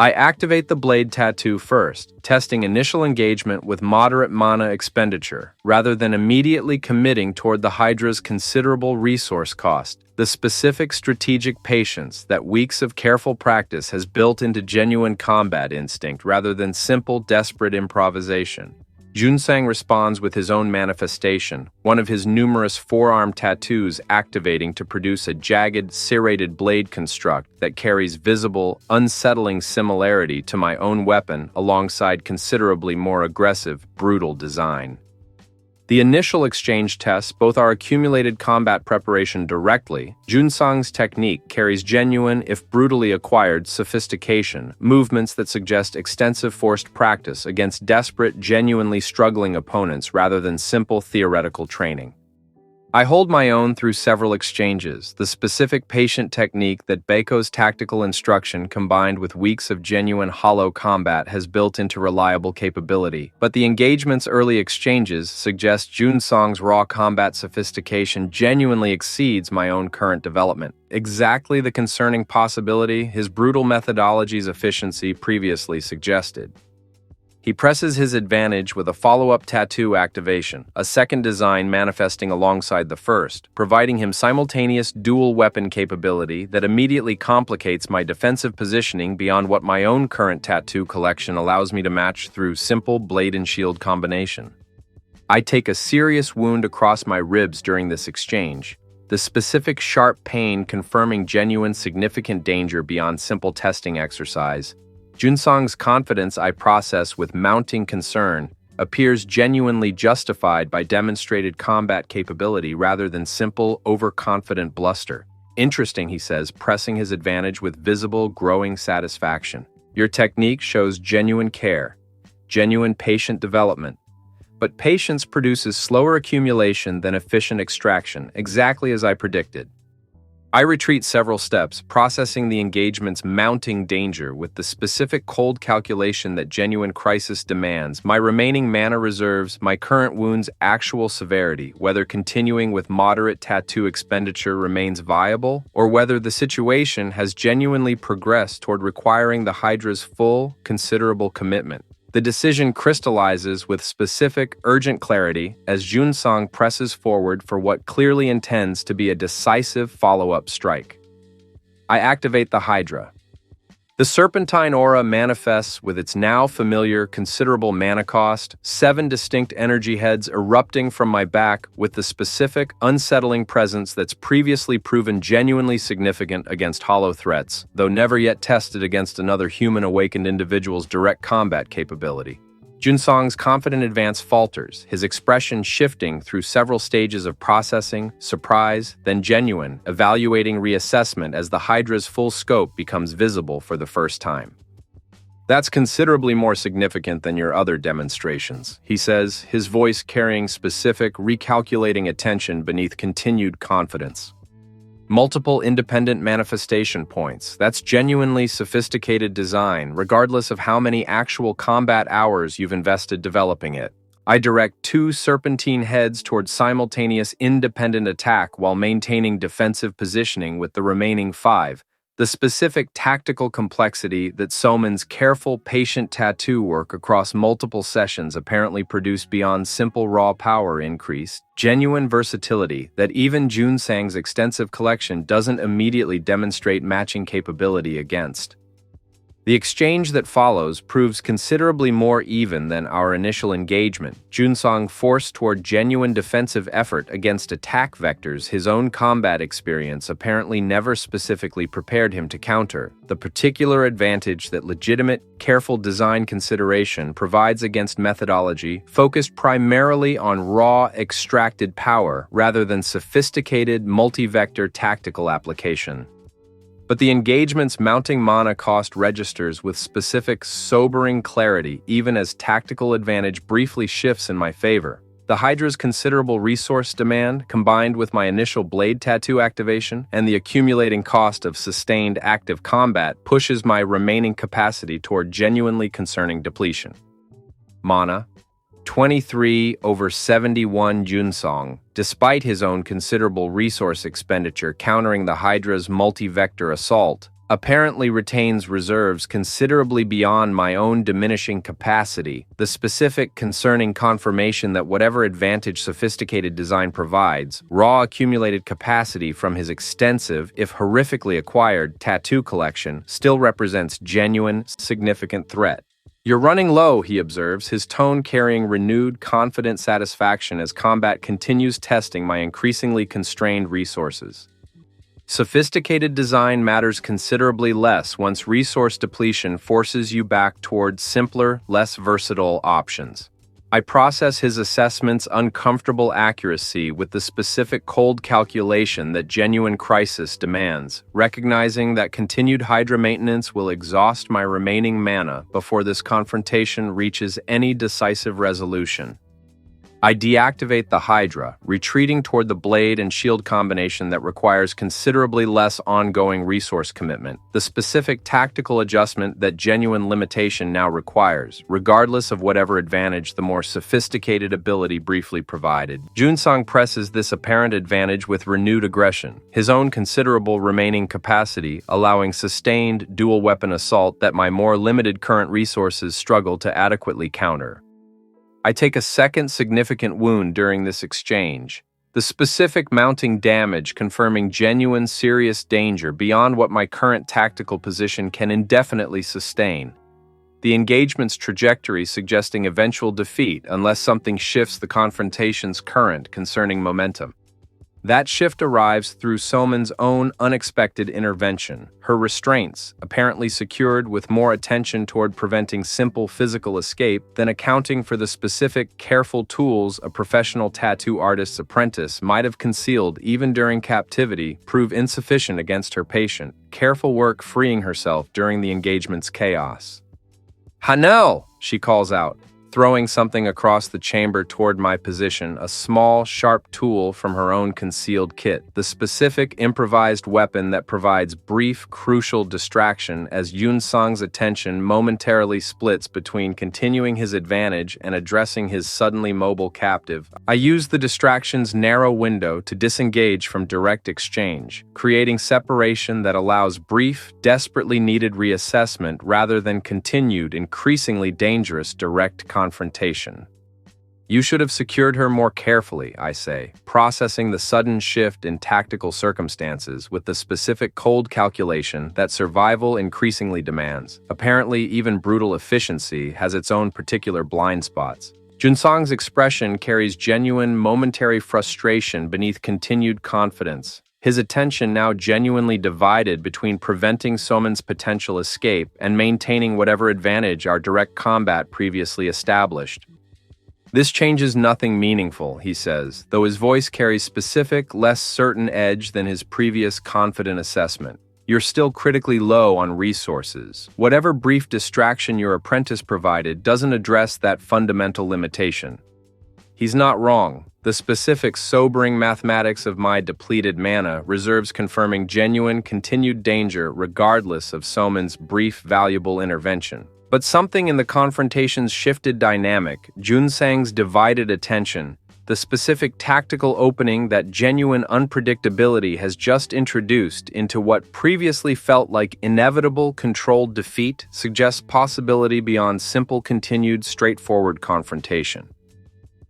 I activate the blade tattoo first, testing initial engagement with moderate mana expenditure, rather than immediately committing toward the Hydra's considerable resource cost, the specific strategic patience that weeks of careful practice has built into genuine combat instinct rather than simple, desperate improvisation. Junsang responds with his own manifestation, one of his numerous forearm tattoos activating to produce a jagged, serrated blade construct that carries visible, unsettling similarity to my own weapon alongside considerably more aggressive, brutal design. The initial exchange tests both our accumulated combat preparation directly. Junsang's technique carries genuine, if brutally acquired, sophistication, movements that suggest extensive forced practice against desperate, genuinely struggling opponents rather than simple theoretical training. I hold my own through several exchanges, the specific patient technique that Beko's tactical instruction combined with weeks of genuine hollow combat has built into reliable capability, but the engagement's early exchanges suggest Junsang's raw combat sophistication genuinely exceeds my own current development. Exactly the concerning possibility his brutal methodology's efficiency previously suggested. He presses his advantage with a follow-up tattoo activation, a second design manifesting alongside the first, providing him simultaneous dual weapon capability that immediately complicates my defensive positioning beyond what my own current tattoo collection allows me to match through simple blade and shield combination. I take a serious wound across my ribs during this exchange, the specific sharp pain confirming genuine significant danger beyond simple testing exercise. Junsang's confidence I process with mounting concern appears genuinely justified by demonstrated combat capability rather than simple, overconfident bluster. Interesting, he says, pressing his advantage with visible, growing satisfaction. Your technique shows genuine care, genuine patient development. But patience produces slower accumulation than efficient extraction, exactly as I predicted. I retreat several steps, processing the engagement's mounting danger with the specific cold calculation that genuine crisis demands, my remaining mana reserves, my current wound's actual severity, whether continuing with moderate tattoo expenditure remains viable, or whether the situation has genuinely progressed toward requiring the Hydra's full, considerable commitment. The decision crystallizes with specific, urgent clarity as Junsong presses forward for what clearly intends to be a decisive follow-up strike. I activate the Hydra. The Serpentine aura manifests with its now familiar, considerable mana cost, 7 distinct energy heads erupting from my back with the specific, unsettling presence that's previously proven genuinely significant against hollow threats, though never yet tested against another human-awakened individual's direct combat capability. Junsong's confident advance falters, his expression shifting through several stages of processing, surprise, then genuine, evaluating reassessment as the Hydra's full scope becomes visible for the first time. "That's considerably more significant than your other demonstrations," he says, his voice carrying specific, recalculating attention beneath continued confidence. "Multiple independent manifestation points. That's genuinely sophisticated design, regardless of how many actual combat hours you've invested developing it. I direct 2 serpentine heads towards simultaneous independent attack while maintaining defensive positioning with the remaining 5. The specific tactical complexity that Soman's careful, patient tattoo work across multiple sessions apparently produced beyond simple raw power increase, genuine versatility that even Junsang's extensive collection doesn't immediately demonstrate matching capability against. The exchange that follows proves considerably more even than our initial engagement, Junsong forced toward genuine defensive effort against attack vectors his own combat experience apparently never specifically prepared him to counter, the particular advantage that legitimate, careful design consideration provides against methodology focused primarily on raw, extracted power rather than sophisticated, multi-vector tactical application. But the engagement's mounting mana cost registers with specific, sobering clarity even as tactical advantage briefly shifts in my favor. The Hydra's considerable resource demand, combined with my initial blade tattoo activation and the accumulating cost of sustained active combat, pushes my remaining capacity toward genuinely concerning depletion. Mana 23/71 Junsong, despite his own considerable resource expenditure countering the Hydra's multi-vector assault, apparently retains reserves considerably beyond my own diminishing capacity, the specific concerning confirmation that whatever advantage sophisticated design provides, raw accumulated capacity from his extensive, if horrifically acquired, tattoo collection still represents genuine, significant threat. "You're running low," he observes, his tone carrying renewed, confident satisfaction as combat continues testing my increasingly constrained resources. Sophisticated design matters considerably less once resource depletion forces you back towards simpler, less versatile options. I process his assessment's uncomfortable accuracy with the specific cold calculation that genuine crisis demands, recognizing that continued Hydra maintenance will exhaust my remaining mana before this confrontation reaches any decisive resolution. I deactivate the Hydra, retreating toward the blade and shield combination that requires considerably less ongoing resource commitment, the specific tactical adjustment that genuine limitation now requires, regardless of whatever advantage the more sophisticated ability briefly provided. Junsong presses this apparent advantage with renewed aggression, his own considerable remaining capacity allowing sustained dual-weapon assault that my more limited current resources struggle to adequately counter. I take a second significant wound during this exchange, the specific mounting damage confirming genuine serious danger beyond what my current tactical position can indefinitely sustain. The engagement's trajectory suggesting eventual defeat unless something shifts the confrontation's current concerning momentum. That shift arrives through Soman's own unexpected intervention, her restraints, apparently secured with more attention toward preventing simple physical escape than accounting for the specific, careful tools a professional tattoo artist's apprentice might have concealed even during captivity, prove insufficient against her patient, careful work freeing herself during the engagement's chaos. "Hanel!" she calls out. throwing something across the chamber toward my position, a small, sharp tool from her own concealed kit, the specific improvised weapon that provides brief, crucial distraction as Yun-sang's attention momentarily splits between continuing his advantage and addressing his suddenly mobile captive. I use the distraction's narrow window to disengage from direct exchange, creating separation that allows brief, desperately needed reassessment rather than continued, increasingly dangerous direct confrontation. You should have secured her more carefully, I say, processing the sudden shift in tactical circumstances with the specific cold calculation that survival increasingly demands. Apparently, even brutal efficiency has its own particular blind spots. Junsang's expression carries genuine, momentary frustration beneath continued confidence, his attention now genuinely divided between preventing Soman's potential escape and maintaining whatever advantage our direct combat previously established. This changes nothing meaningful, he says, though his voice carries specific, less certain edge than his previous confident assessment. You're still critically low on resources. Whatever brief distraction your apprentice provided doesn't address that fundamental limitation. He's not wrong. The specific, sobering mathematics of my depleted mana reserves confirming genuine, continued danger regardless of Soman's brief, valuable intervention. But something in the confrontation's shifted dynamic, Junsang's divided attention, the specific tactical opening that genuine unpredictability has just introduced into what previously felt like inevitable, controlled defeat, suggests possibility beyond simple, continued, straightforward confrontation.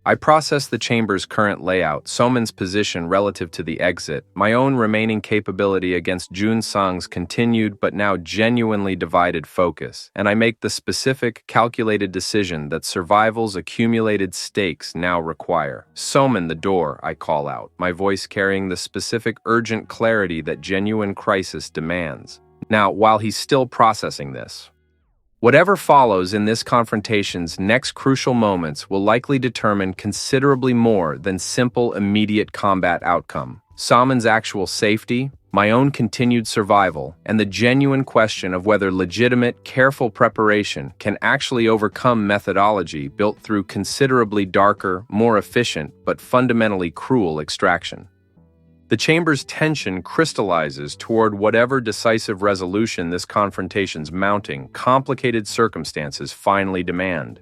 I process the chamber's current layout, Soman's position relative to the exit, my own remaining capability against Junsang's continued but now genuinely divided focus, and I make the specific, calculated decision that survival's accumulated stakes now require. Soman, the door, I call out, my voice carrying the specific urgent clarity that genuine crisis demands. Now, while he's still processing this, whatever follows in this confrontation's next crucial moments will likely determine considerably more than simple, immediate combat outcome. Soman's actual safety, my own continued survival, and the genuine question of whether legitimate, careful preparation can actually overcome methodology built through considerably darker, more efficient, but fundamentally cruel extraction. The chamber's tension crystallizes toward whatever decisive resolution this confrontation's mounting, complicated circumstances finally demand.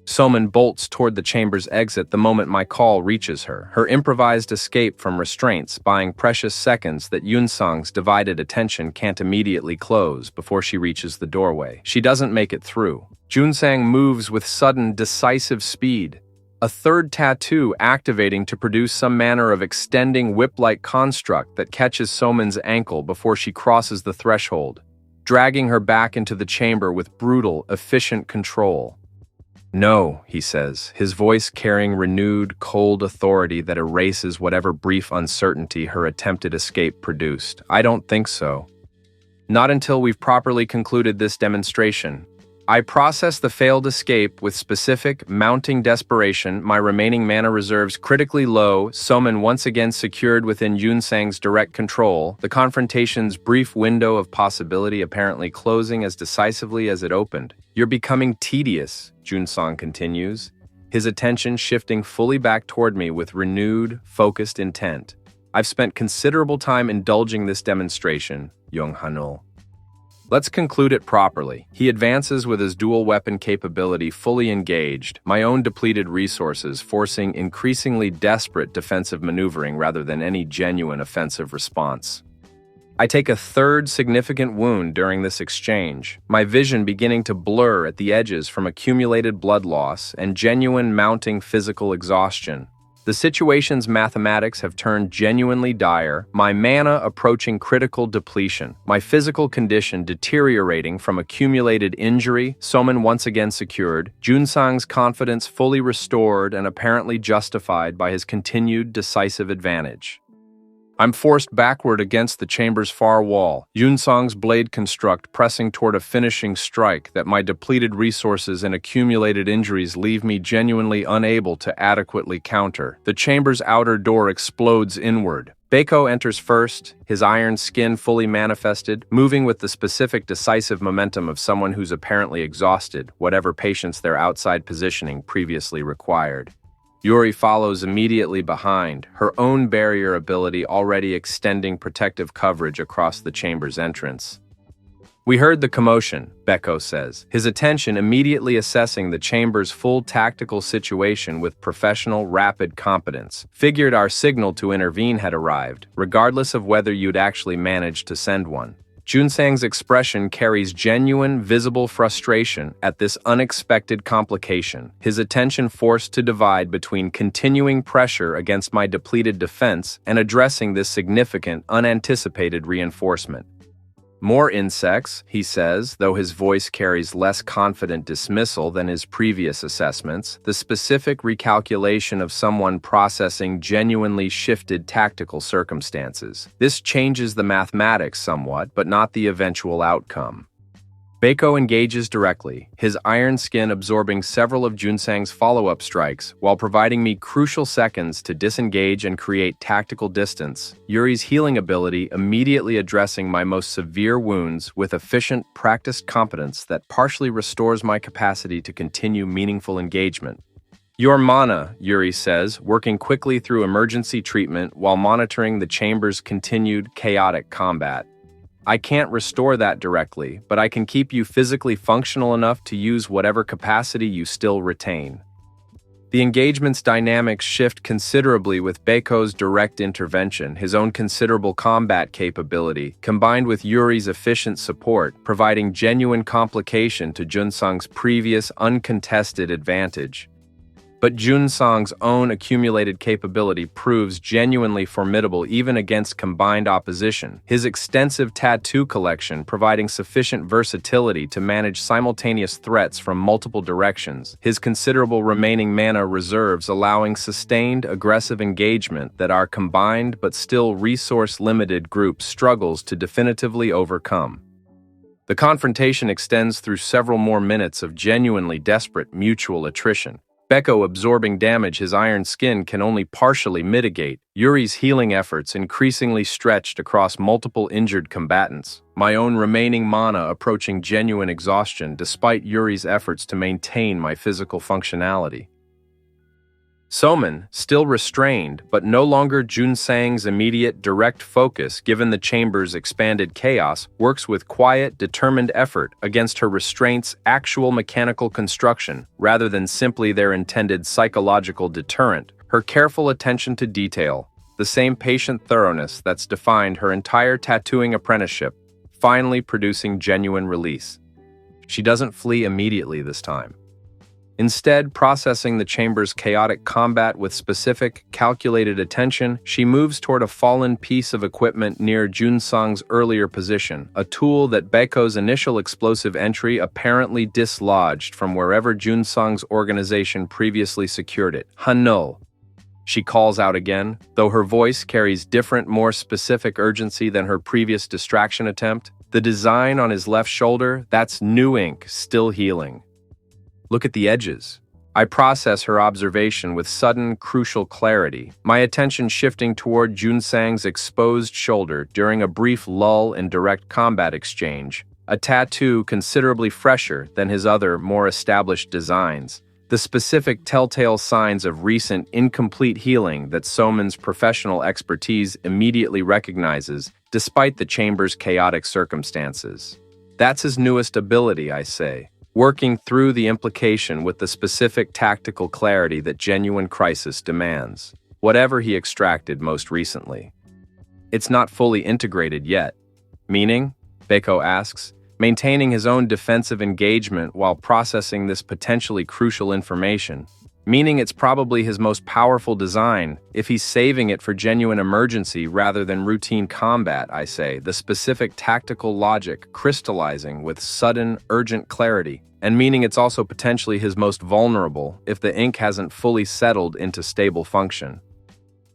Soman bolts toward the chamber's exit the moment my call reaches her, her improvised escape from restraints buying precious seconds that Yunsang's divided attention can't immediately close before she reaches the doorway. She doesn't make it through. Junsang moves with sudden, decisive speed, a third tattoo activating to produce some manner of extending whip-like construct that catches Soman's ankle before she crosses the threshold, dragging her back into the chamber with brutal, efficient control. "No," he says, his voice carrying renewed, cold authority that erases whatever brief uncertainty her attempted escape produced. "I don't think so. Not until we've properly concluded this demonstration." I process the failed escape with specific, mounting desperation, my remaining mana reserves critically low, Soman once again secured within Yunsang's direct control, the confrontation's brief window of possibility apparently closing as decisively as it opened. "You're becoming tedious," Junsang continues, his attention shifting fully back toward me with renewed, focused intent. "I've spent considerable time indulging this demonstration, Young Hanul. Let's conclude it properly." He advances with his dual weapon capability fully engaged, my own depleted resources forcing increasingly desperate defensive maneuvering rather than any genuine offensive response. I take a third significant wound during this exchange, my vision beginning to blur at the edges from accumulated blood loss and genuine mounting physical exhaustion. The situation's mathematics have turned genuinely dire, my mana approaching critical depletion, my physical condition deteriorating from accumulated injury, Soman once again secured, Junsang's confidence fully restored and apparently justified by his continued decisive advantage. I'm forced backward against the chamber's far wall, Yunsang's blade construct pressing toward a finishing strike that my depleted resources and accumulated injuries leave me genuinely unable to adequately counter. The chamber's outer door explodes inward, Beiko enters first, his iron skin fully manifested, moving with the specific decisive momentum of someone who's apparently exhausted, whatever patience their outside positioning previously required. Yuri follows immediately behind, her own barrier ability already extending protective coverage across the chamber's entrance. We heard the commotion, Beiko says, his attention immediately assessing the chamber's full tactical situation with professional, rapid competence. Figured our signal to intervene had arrived, regardless of whether you'd actually managed to send one. Junsang's expression carries genuine, visible frustration at this unexpected complication, his attention forced to divide between continuing pressure against my depleted defense and addressing this significant, unanticipated reinforcement. More insects, he says, though his voice carries less confident dismissal than his previous assessments, the specific recalculation of someone processing genuinely shifted tactical circumstances. This changes the mathematics somewhat, but not the eventual outcome. Beiko engages directly, his iron skin absorbing several of Junsang's follow-up strikes, while providing me crucial seconds to disengage and create tactical distance, Yuri's healing ability immediately addressing my most severe wounds with efficient, practiced competence that partially restores my capacity to continue meaningful engagement. Your mana, Yuri says, working quickly through emergency treatment while monitoring the chamber's continued chaotic combat. I can't restore that directly, but I can keep you physically functional enough to use whatever capacity you still retain. The engagement's dynamics shift considerably with Beiko's direct intervention, his own considerable combat capability, combined with Yuri's efficient support, providing genuine complication to Junsang's previous uncontested advantage. But Junsang's own accumulated capability proves genuinely formidable even against combined opposition, his extensive tattoo collection providing sufficient versatility to manage simultaneous threats from multiple directions, his considerable remaining mana reserves allowing sustained, aggressive engagement that our combined but still resource-limited group struggles to definitively overcome. The confrontation extends through several more minutes of genuinely desperate mutual attrition. Beiko absorbing damage his iron skin can only partially mitigate, Yuri's healing efforts increasingly stretched across multiple injured combatants, my own remaining mana approaching genuine exhaustion despite Yuri's efforts to maintain my physical functionality. Soman, still restrained, but no longer Junsang's immediate direct focus given the chamber's expanded chaos, works with quiet, determined effort against her restraint's actual mechanical construction rather than simply their intended psychological deterrent, her careful attention to detail, the same patient thoroughness that's defined her entire tattooing apprenticeship, finally producing genuine release. She doesn't flee immediately this time. Instead, processing the chamber's chaotic combat with specific, calculated attention, she moves toward a fallen piece of equipment near Junsang's earlier position, a tool that Beiko's initial explosive entry apparently dislodged from wherever Junsang's organization previously secured it. Hanul. She calls out again, though her voice carries different, more specific urgency than her previous distraction attempt. The design on his left shoulder, that's new ink, still healing. Look at the edges. I process her observation with sudden, crucial clarity, my attention shifting toward Junsang's exposed shoulder during a brief lull in direct combat exchange, a tattoo considerably fresher than his other, more established designs, the specific telltale signs of recent, incomplete healing that Soman's professional expertise immediately recognizes, despite the chamber's chaotic circumstances. That's his newest ability, I say, working through the implication with the specific tactical clarity that genuine crisis demands, whatever he extracted most recently. It's not fully integrated yet. Meaning? Beiko asks, maintaining his own defensive engagement while processing this potentially crucial information. Meaning it's probably his most powerful design, if he's saving it for genuine emergency rather than routine combat, I say, the specific tactical logic crystallizing with sudden, urgent clarity, and meaning it's also potentially his most vulnerable if the ink hasn't fully settled into stable function.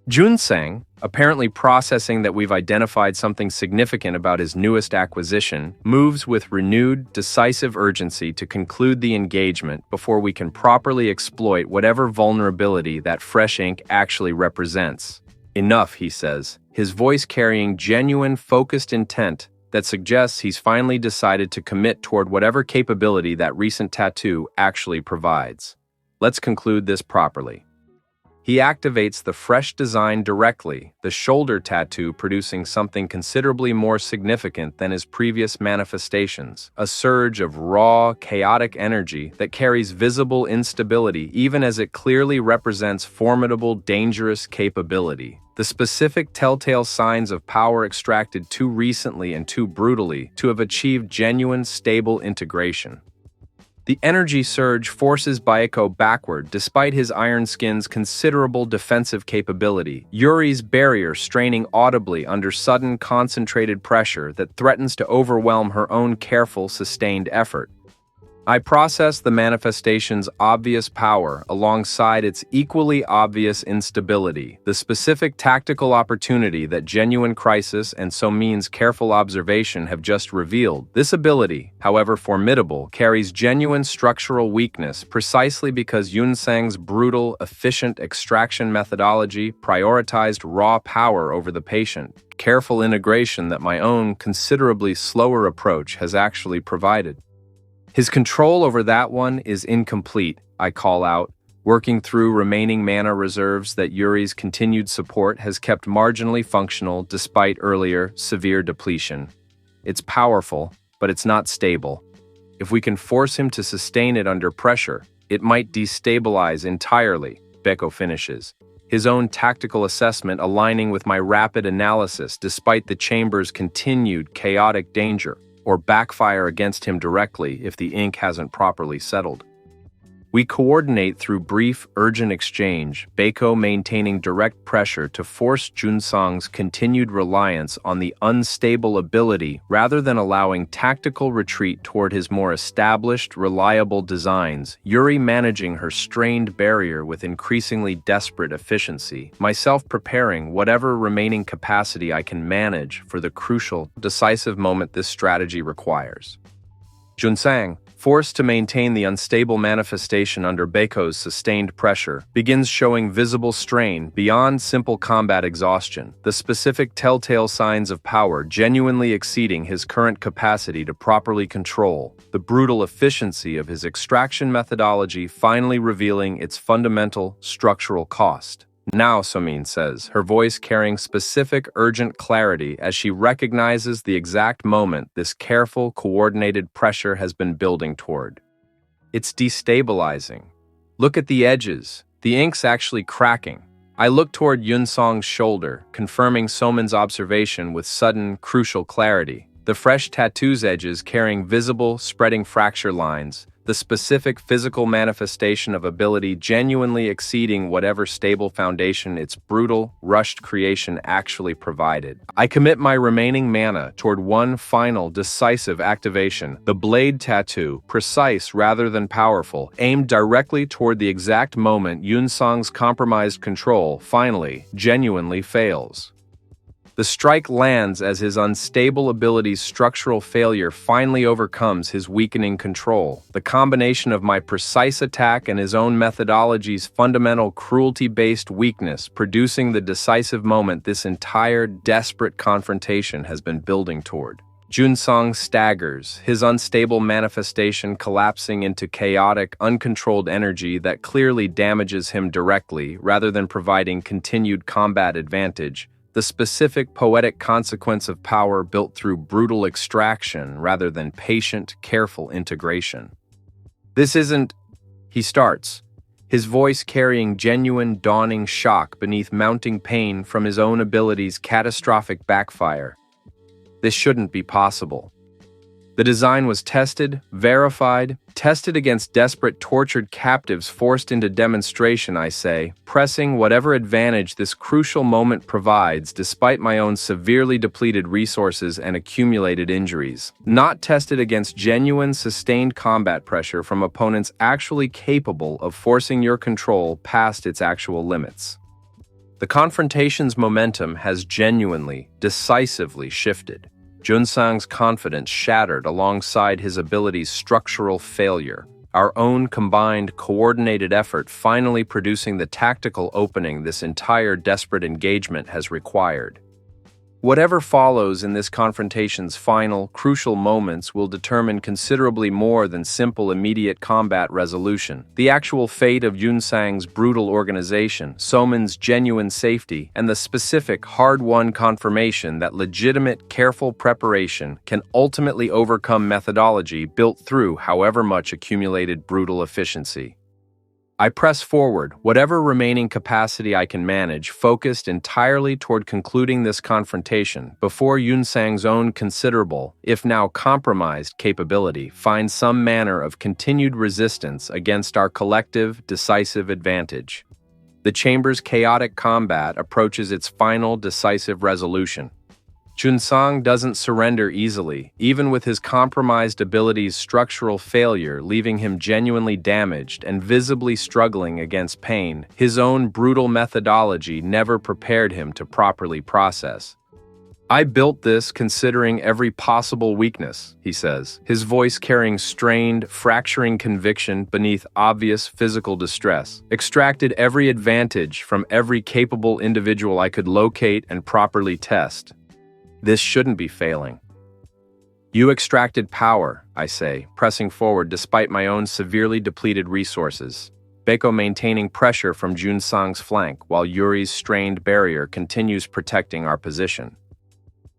Junsang, apparently processing that we've identified something significant about his newest acquisition, moves with renewed, decisive urgency to conclude the engagement before we can properly exploit whatever vulnerability that fresh ink actually represents. Enough, he says, his voice carrying genuine, focused intent that suggests he's finally decided to commit toward whatever capability that recent tattoo actually provides. Let's conclude this properly. He activates the fresh design directly, the shoulder tattoo producing something considerably more significant than his previous manifestations, a surge of raw, chaotic energy that carries visible instability even as it clearly represents formidable, dangerous capability. The specific telltale signs of power extracted too recently and too brutally to have achieved genuine, stable integration. The energy surge forces Baeko backward despite his iron skin's considerable defensive capability, Yuri's barrier straining audibly under sudden concentrated pressure that threatens to overwhelm her own careful, sustained effort. I process the manifestation's obvious power alongside its equally obvious instability, the specific tactical opportunity that genuine crisis and so means careful observation have just revealed. This ability, however formidable, carries genuine structural weakness precisely because Yunsang's brutal, efficient extraction methodology prioritized raw power over the patient, careful integration that my own, considerably slower approach has actually provided. His control over that one is incomplete, I call out, working through remaining mana reserves that Yuri's continued support has kept marginally functional despite earlier, severe depletion. It's powerful, but it's not stable. If we can force him to sustain it under pressure, it might destabilize entirely, Baeko finishes, his own tactical assessment aligning with my rapid analysis despite the chamber's continued chaotic danger, or backfire against him directly if the ink hasn't properly settled. We coordinate through brief, urgent exchange, Baeko maintaining direct pressure to force Junsang's continued reliance on the unstable ability rather than allowing tactical retreat toward his more established, reliable designs, Yuri managing her strained barrier with increasingly desperate efficiency, myself preparing whatever remaining capacity I can manage for the crucial, decisive moment this strategy requires. Junsang, forced to maintain the unstable manifestation under Baeko's sustained pressure, begins showing visible strain beyond simple combat exhaustion, the specific telltale signs of power genuinely exceeding his current capacity to properly control, the brutal efficiency of his extraction methodology finally revealing its fundamental structural cost. Now, Somin says, her voice carrying specific, urgent clarity as she recognizes the exact moment this careful, coordinated pressure has been building toward. It's destabilizing. Look at the edges. The ink's actually cracking. I look toward Yunsang's shoulder, confirming Somin's observation with sudden, crucial clarity. The fresh tattoo's edges carrying visible, spreading fracture lines, the specific physical manifestation of ability genuinely exceeding whatever stable foundation its brutal, rushed creation actually provided. I commit my remaining mana toward one final, decisive activation, the blade tattoo, precise rather than powerful, aimed directly toward the exact moment Yunsang's compromised control finally, genuinely fails. The strike lands as his unstable ability's structural failure finally overcomes his weakening control. The combination of my precise attack and his own methodology's fundamental cruelty-based weakness producing the decisive moment this entire desperate confrontation has been building toward. Junsang staggers, his unstable manifestation collapsing into chaotic, uncontrolled energy that clearly damages him directly rather than providing continued combat advantage. The specific poetic consequence of power built through brutal extraction rather than patient, careful integration. This isn't, he starts, his voice carrying genuine dawning shock beneath mounting pain from his own ability's catastrophic backfire. This shouldn't be possible. The design was tested, verified, tested against desperate tortured captives forced into demonstration, I say, pressing whatever advantage this crucial moment provides despite my own severely depleted resources and accumulated injuries. Not tested against genuine, sustained combat pressure from opponents actually capable of forcing your control past its actual limits. The confrontation's momentum has genuinely, decisively shifted. Junsang's confidence shattered alongside his ability's structural failure. our own combined, coordinated effort finally producing the tactical opening this entire desperate engagement has required. Whatever follows in this confrontation's final, crucial moments will determine considerably more than simple immediate combat resolution. The actual fate of Yunsang's brutal organization, Soman's genuine safety, and the specific, hard-won confirmation that legitimate, careful preparation can ultimately overcome methodology built through however much accumulated brutal efficiency. I press forward, whatever remaining capacity I can manage, focused entirely toward concluding this confrontation before Yunsang's own considerable, if now compromised, capability finds some manner of continued resistance against our collective, decisive advantage. The chamber's chaotic combat approaches its final, decisive resolution. Junsang doesn't surrender easily, even with his compromised abilities' structural failure leaving him genuinely damaged and visibly struggling against pain. His own brutal methodology never prepared him to properly process. "I built this considering every possible weakness," he says, his voice carrying strained, fracturing conviction beneath obvious physical distress. "Extracted every advantage from every capable individual I could locate and properly test. This shouldn't be failing." "You extracted power," I say, pressing forward despite my own severely depleted resources. Beiko maintaining pressure from Junsang's flank while Yuri's strained barrier continues protecting our position.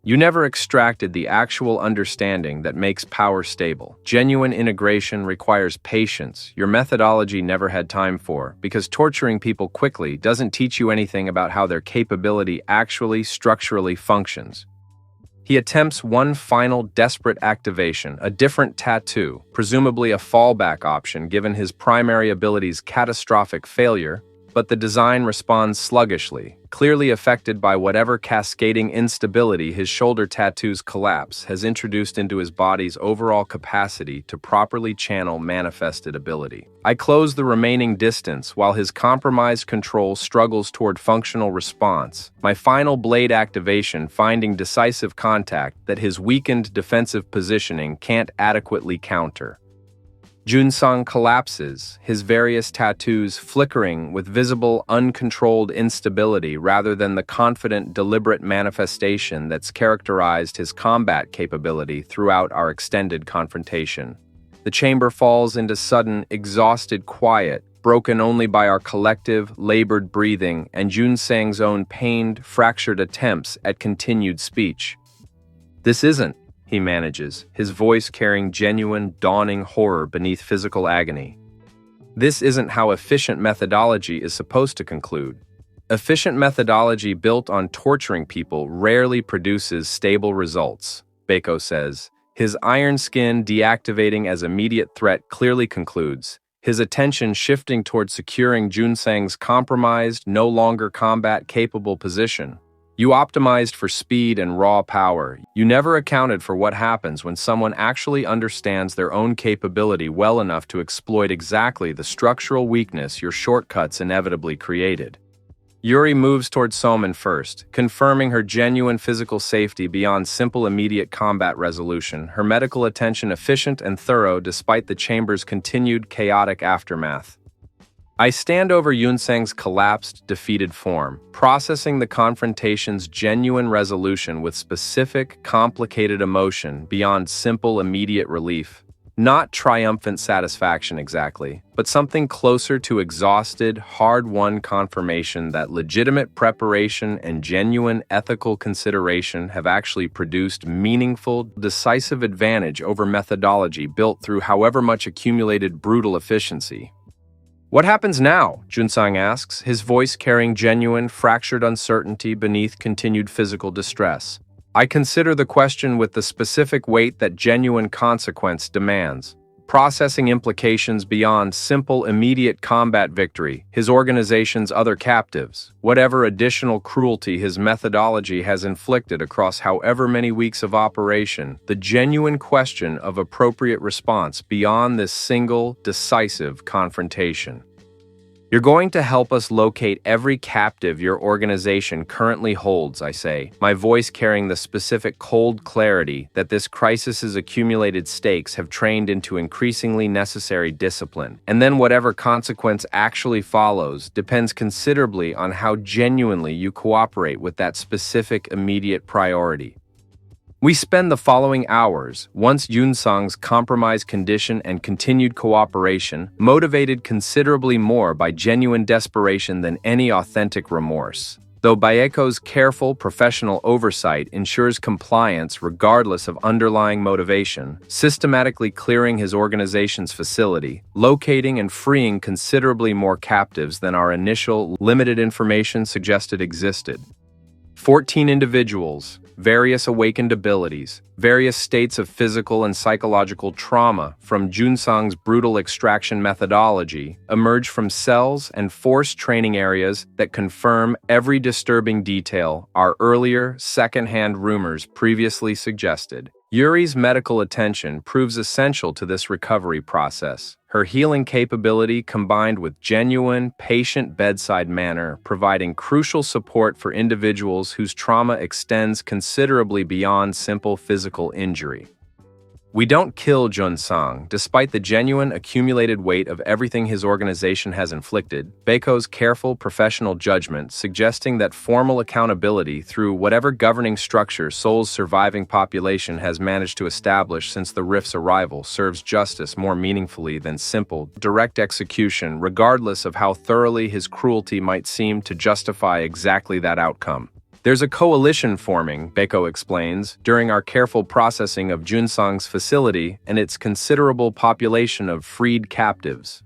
"You never extracted the actual understanding that makes power stable. Genuine integration requires patience your methodology never had time for, because torturing people quickly doesn't teach you anything about how their capability actually structurally functions." He attempts one final desperate activation, a different tattoo, presumably a fallback option given his primary ability's catastrophic failure, but the design responds sluggishly, clearly affected by whatever cascading instability his shoulder tattoo's collapse has introduced into his body's overall capacity to properly channel manifested ability. I close the remaining distance while his compromised control struggles toward functional response, my final blade activation finding decisive contact that his weakened defensive positioning can't adequately counter. Junsang collapses, his various tattoos flickering with visible, uncontrolled instability rather than the confident, deliberate manifestation that's characterized his combat capability throughout our extended confrontation. The chamber falls into sudden, exhausted quiet, broken only by our collective, labored breathing and Junsang's own pained, fractured attempts at continued speech. "This isn't," he manages, his voice carrying genuine, dawning horror beneath physical agony. "This isn't how efficient methodology is supposed to conclude. Efficient methodology built on torturing people rarely produces stable results," Beiko says, his iron skin deactivating as immediate threat clearly concludes, his attention shifting toward securing Junsang's compromised, no longer combat-capable position. "You optimized for speed and raw power. You never accounted for what happens when someone actually understands their own capability well enough to exploit exactly the structural weakness your shortcuts inevitably created." Yuri moves toward Soman first, confirming her genuine physical safety beyond simple immediate combat resolution, her medical attention efficient and thorough despite the chamber's continued chaotic aftermath. I stand over Yunsang's collapsed, defeated form, processing the confrontation's genuine resolution with specific, complicated emotion beyond simple, immediate relief. Not triumphant satisfaction exactly, but something closer to exhausted, hard-won confirmation that legitimate preparation and genuine ethical consideration have actually produced meaningful, decisive advantage over methodology built through however much accumulated brutal efficiency. "What happens now?" Junsang asks, his voice carrying genuine, fractured uncertainty beneath continued physical distress. I consider the question with the specific weight that genuine consequence demands. Processing implications beyond simple, immediate combat victory, his organization's other captives, whatever additional cruelty his methodology has inflicted across however many weeks of operation, the genuine question of appropriate response beyond this single, decisive confrontation. You're going to help us locate every captive your organization currently holds, I say, my voice carrying the specific cold clarity that this crisis's accumulated stakes have trained into increasingly necessary discipline. And then whatever consequence actually follows depends considerably on how genuinely you cooperate with that specific immediate priority. We spend the following hours, once Yunsang's compromised condition and continued cooperation, motivated considerably more by genuine desperation than any authentic remorse. Though Baeko's careful professional oversight ensures compliance regardless of underlying motivation, systematically clearing his organization's facility, locating and freeing considerably more captives than our initial limited information suggested existed. 14 individuals, various awakened abilities, various states of physical and psychological trauma from Junsang's brutal extraction methodology emerge from cells and forced training areas that confirm every disturbing detail our earlier, second-hand rumors previously suggested. Yuri's medical attention proves essential to this recovery process. Her healing capability combined with genuine, patient bedside manner providing crucial support for individuals whose trauma extends considerably beyond simple physical injury. We don't kill Junsang, despite the genuine accumulated weight of everything his organization has inflicted, Baeko's careful professional judgment suggesting that formal accountability through whatever governing structure Seoul's surviving population has managed to establish since the rift's arrival serves justice more meaningfully than simple, direct execution, regardless of how thoroughly his cruelty might seem to justify exactly that outcome. There's a coalition forming, Baeko explains, during our careful processing of Junsang's facility and its considerable population of freed captives.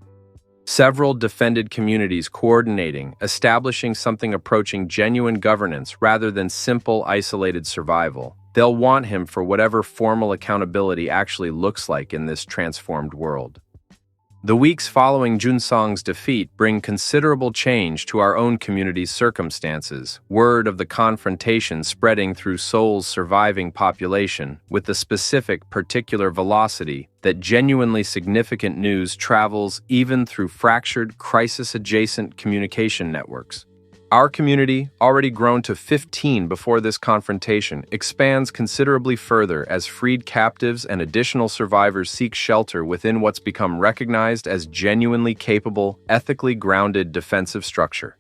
Several defended communities coordinating, establishing something approaching genuine governance rather than simple, isolated survival. They'll want him for whatever formal accountability actually looks like in this transformed world. The weeks following Junsang's defeat bring considerable change to our own community's circumstances, word of the confrontation spreading through Seoul's surviving population with the specific particular velocity that genuinely significant news travels even through fractured, crisis-adjacent communication networks. Our community, already grown to 15 before this confrontation, expands considerably further as freed captives and additional survivors seek shelter within what's become recognized as genuinely capable, ethically grounded defensive structure.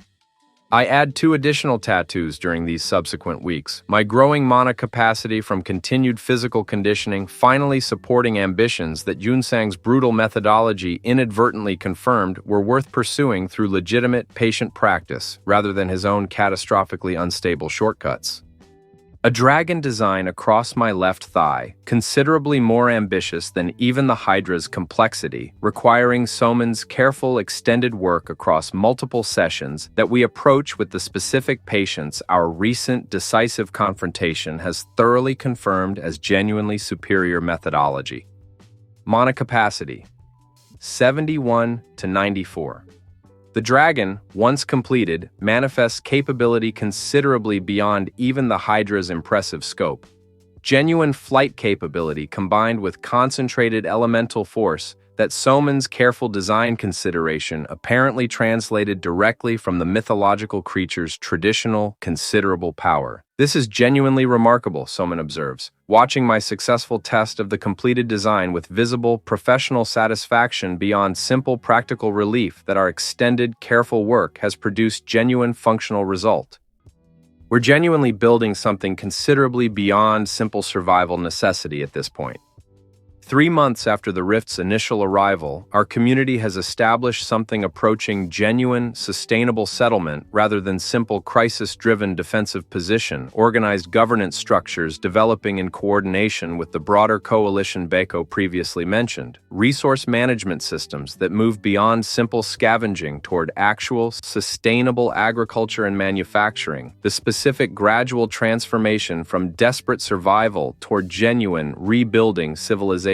I add 2 additional tattoos during these subsequent weeks, my growing mana capacity from continued physical conditioning finally supporting ambitions that Yunsang's brutal methodology inadvertently confirmed were worth pursuing through legitimate patient practice rather than his own catastrophically unstable shortcuts. A dragon design across my left thigh, considerably more ambitious than even the Hydra's complexity, requiring Soman's careful extended work across multiple sessions that we approach with the specific patience our recent decisive confrontation has thoroughly confirmed as genuinely superior methodology. Mana capacity, 71 to 94. The dragon, once completed, manifests capability considerably beyond even the Hydra's impressive scope. Genuine flight capability combined with concentrated elemental force that Soman's careful design consideration apparently translated directly from the mythological creature's traditional, considerable power. This is genuinely remarkable, Soman observes, watching my successful test of the completed design with visible, professional satisfaction beyond simple practical relief that our extended, careful work has produced genuine functional result. We're genuinely building something considerably beyond simple survival necessity at this point. 3 months after the Rift's initial arrival, our community has established something approaching genuine, sustainable settlement rather than simple crisis-driven defensive position, organized governance structures developing in coordination with the broader coalition Baeko previously mentioned, resource management systems that move beyond simple scavenging toward actual, sustainable agriculture and manufacturing, the specific gradual transformation from desperate survival toward genuine, rebuilding civilization.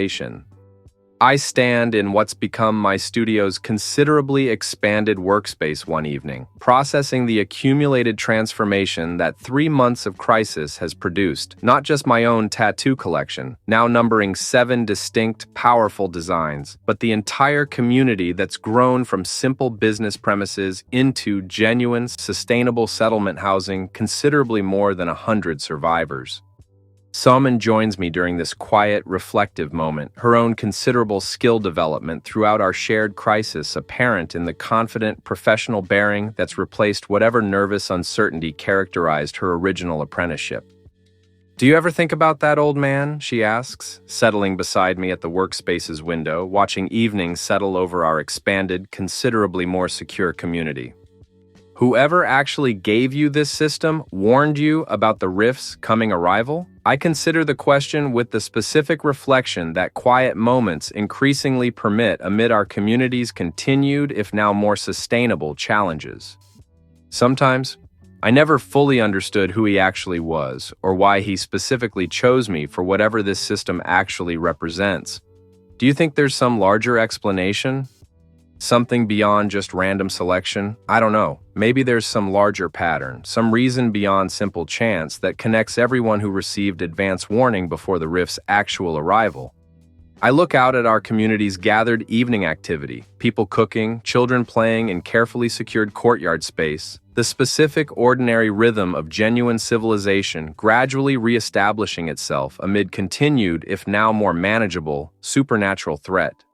I stand in what's become my studio's considerably expanded workspace one evening, processing the accumulated transformation that 3 months of crisis has produced, not just my own tattoo collection, now numbering 7 distinct, powerful designs, but the entire community that's grown from simple business premises into genuine, sustainable settlement housing considerably more than 100 survivors. Salman joins me during this quiet, reflective moment, her own considerable skill development throughout our shared crisis apparent in the confident, professional bearing that's replaced whatever nervous uncertainty characterized her original apprenticeship. "Do you ever think about that, old man?" she asks, settling beside me at the workspace's window, watching evening settle over our expanded, considerably more secure community. "Whoever actually gave you this system warned you about the rift's coming arrival?" I consider the question with the specific reflection that quiet moments increasingly permit amid our community's continued, if now more sustainable, challenges. Sometimes, I never fully understood who he actually was or why he specifically chose me for whatever this system actually represents. Do you think there's some larger explanation? Something beyond just random selection? I don't know. Maybe there's some larger pattern, some reason beyond simple chance that connects everyone who received advance warning before the rift's actual arrival. I look out at our community's gathered evening activity, people cooking, children playing in carefully secured courtyard space, the specific ordinary rhythm of genuine civilization gradually reestablishing itself amid continued, if now more manageable, supernatural threat.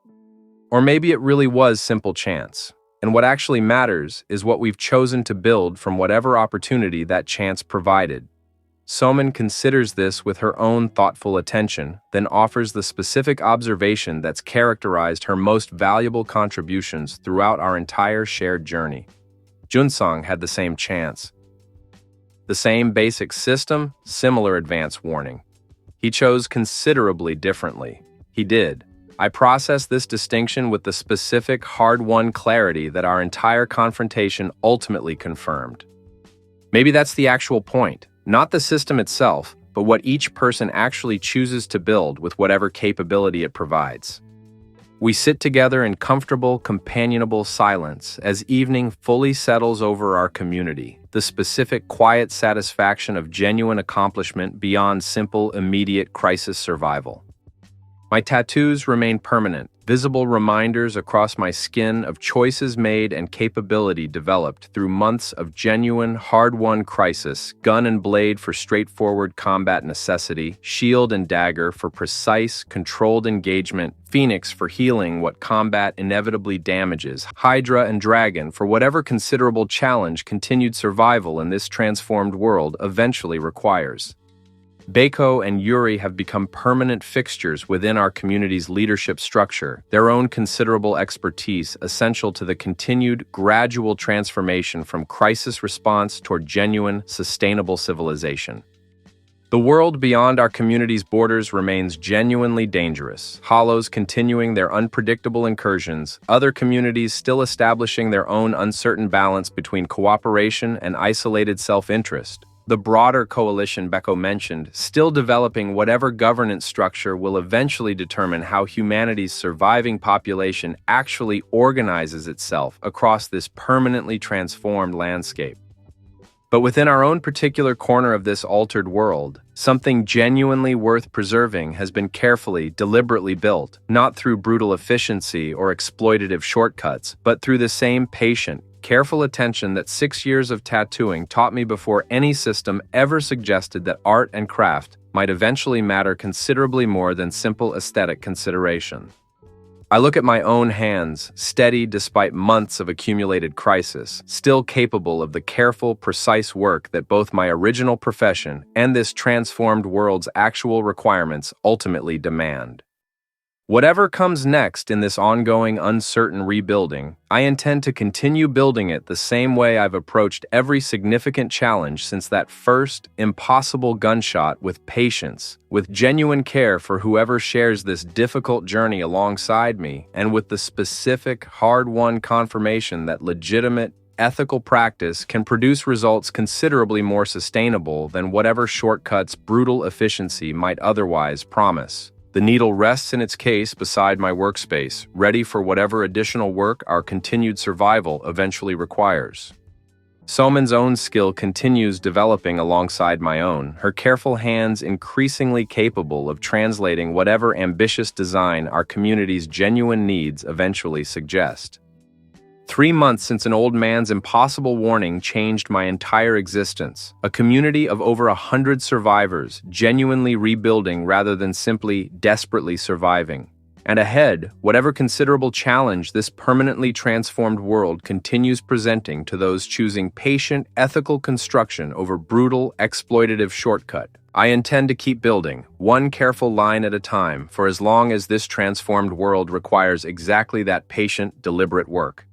Or maybe it really was simple chance, and what actually matters is what we've chosen to build from whatever opportunity that chance provided. Soman considers this with her own thoughtful attention, then offers the specific observation that's characterized her most valuable contributions throughout our entire shared journey. Junsong had the same chance. The same basic system, similar advance warning. He chose considerably differently. He did. I process this distinction with the specific, hard-won clarity that our entire confrontation ultimately confirmed. Maybe that's the actual point, not the system itself, but what each person actually chooses to build with whatever capability it provides. We sit together in comfortable, companionable silence as evening fully settles over our community, the specific, quiet satisfaction of genuine accomplishment beyond simple, immediate crisis survival. My tattoos remain permanent, visible reminders across my skin of choices made and capability developed through months of genuine, hard-won crisis, gun and blade for straightforward combat necessity, shield and dagger for precise, controlled engagement, phoenix for healing what combat inevitably damages, hydra and dragon for whatever considerable challenge continued survival in this transformed world eventually requires. Beiko and Yuri have become permanent fixtures within our community's leadership structure, their own considerable expertise essential to the continued, gradual transformation from crisis response toward genuine, sustainable civilization. The world beyond our community's borders remains genuinely dangerous, hollows continuing their unpredictable incursions, other communities still establishing their own uncertain balance between cooperation and isolated self-interest. The broader coalition Beiko mentioned, still developing whatever governance structure will eventually determine how humanity's surviving population actually organizes itself across this permanently transformed landscape. But within our own particular corner of this altered world, something genuinely worth preserving has been carefully, deliberately built, not through brutal efficiency or exploitative shortcuts, but through the same patient, careful attention that 6 years of tattooing taught me before any system ever suggested that art and craft might eventually matter considerably more than simple aesthetic consideration. I look at my own hands, steady despite months of accumulated crisis, still capable of the careful, precise work that both my original profession and this transformed world's actual requirements ultimately demand. Whatever comes next in this ongoing, uncertain rebuilding, I intend to continue building it the same way I've approached every significant challenge since that first, impossible gunshot, with patience, with genuine care for whoever shares this difficult journey alongside me, and with the specific, hard-won confirmation that legitimate, ethical practice can produce results considerably more sustainable than whatever shortcuts brutal efficiency might otherwise promise. The needle rests in its case beside my workspace, ready for whatever additional work our continued survival eventually requires. Soman's own skill continues developing alongside my own, her careful hands increasingly capable of translating whatever ambitious design our community's genuine needs eventually suggest. 3 months since an old man's impossible warning changed my entire existence. A community of over 100 survivors, genuinely rebuilding rather than simply desperately surviving. And ahead, whatever considerable challenge this permanently transformed world continues presenting to those choosing patient, ethical construction over brutal, exploitative shortcut. I intend to keep building, one careful line at a time, for as long as this transformed world requires exactly that patient, deliberate work.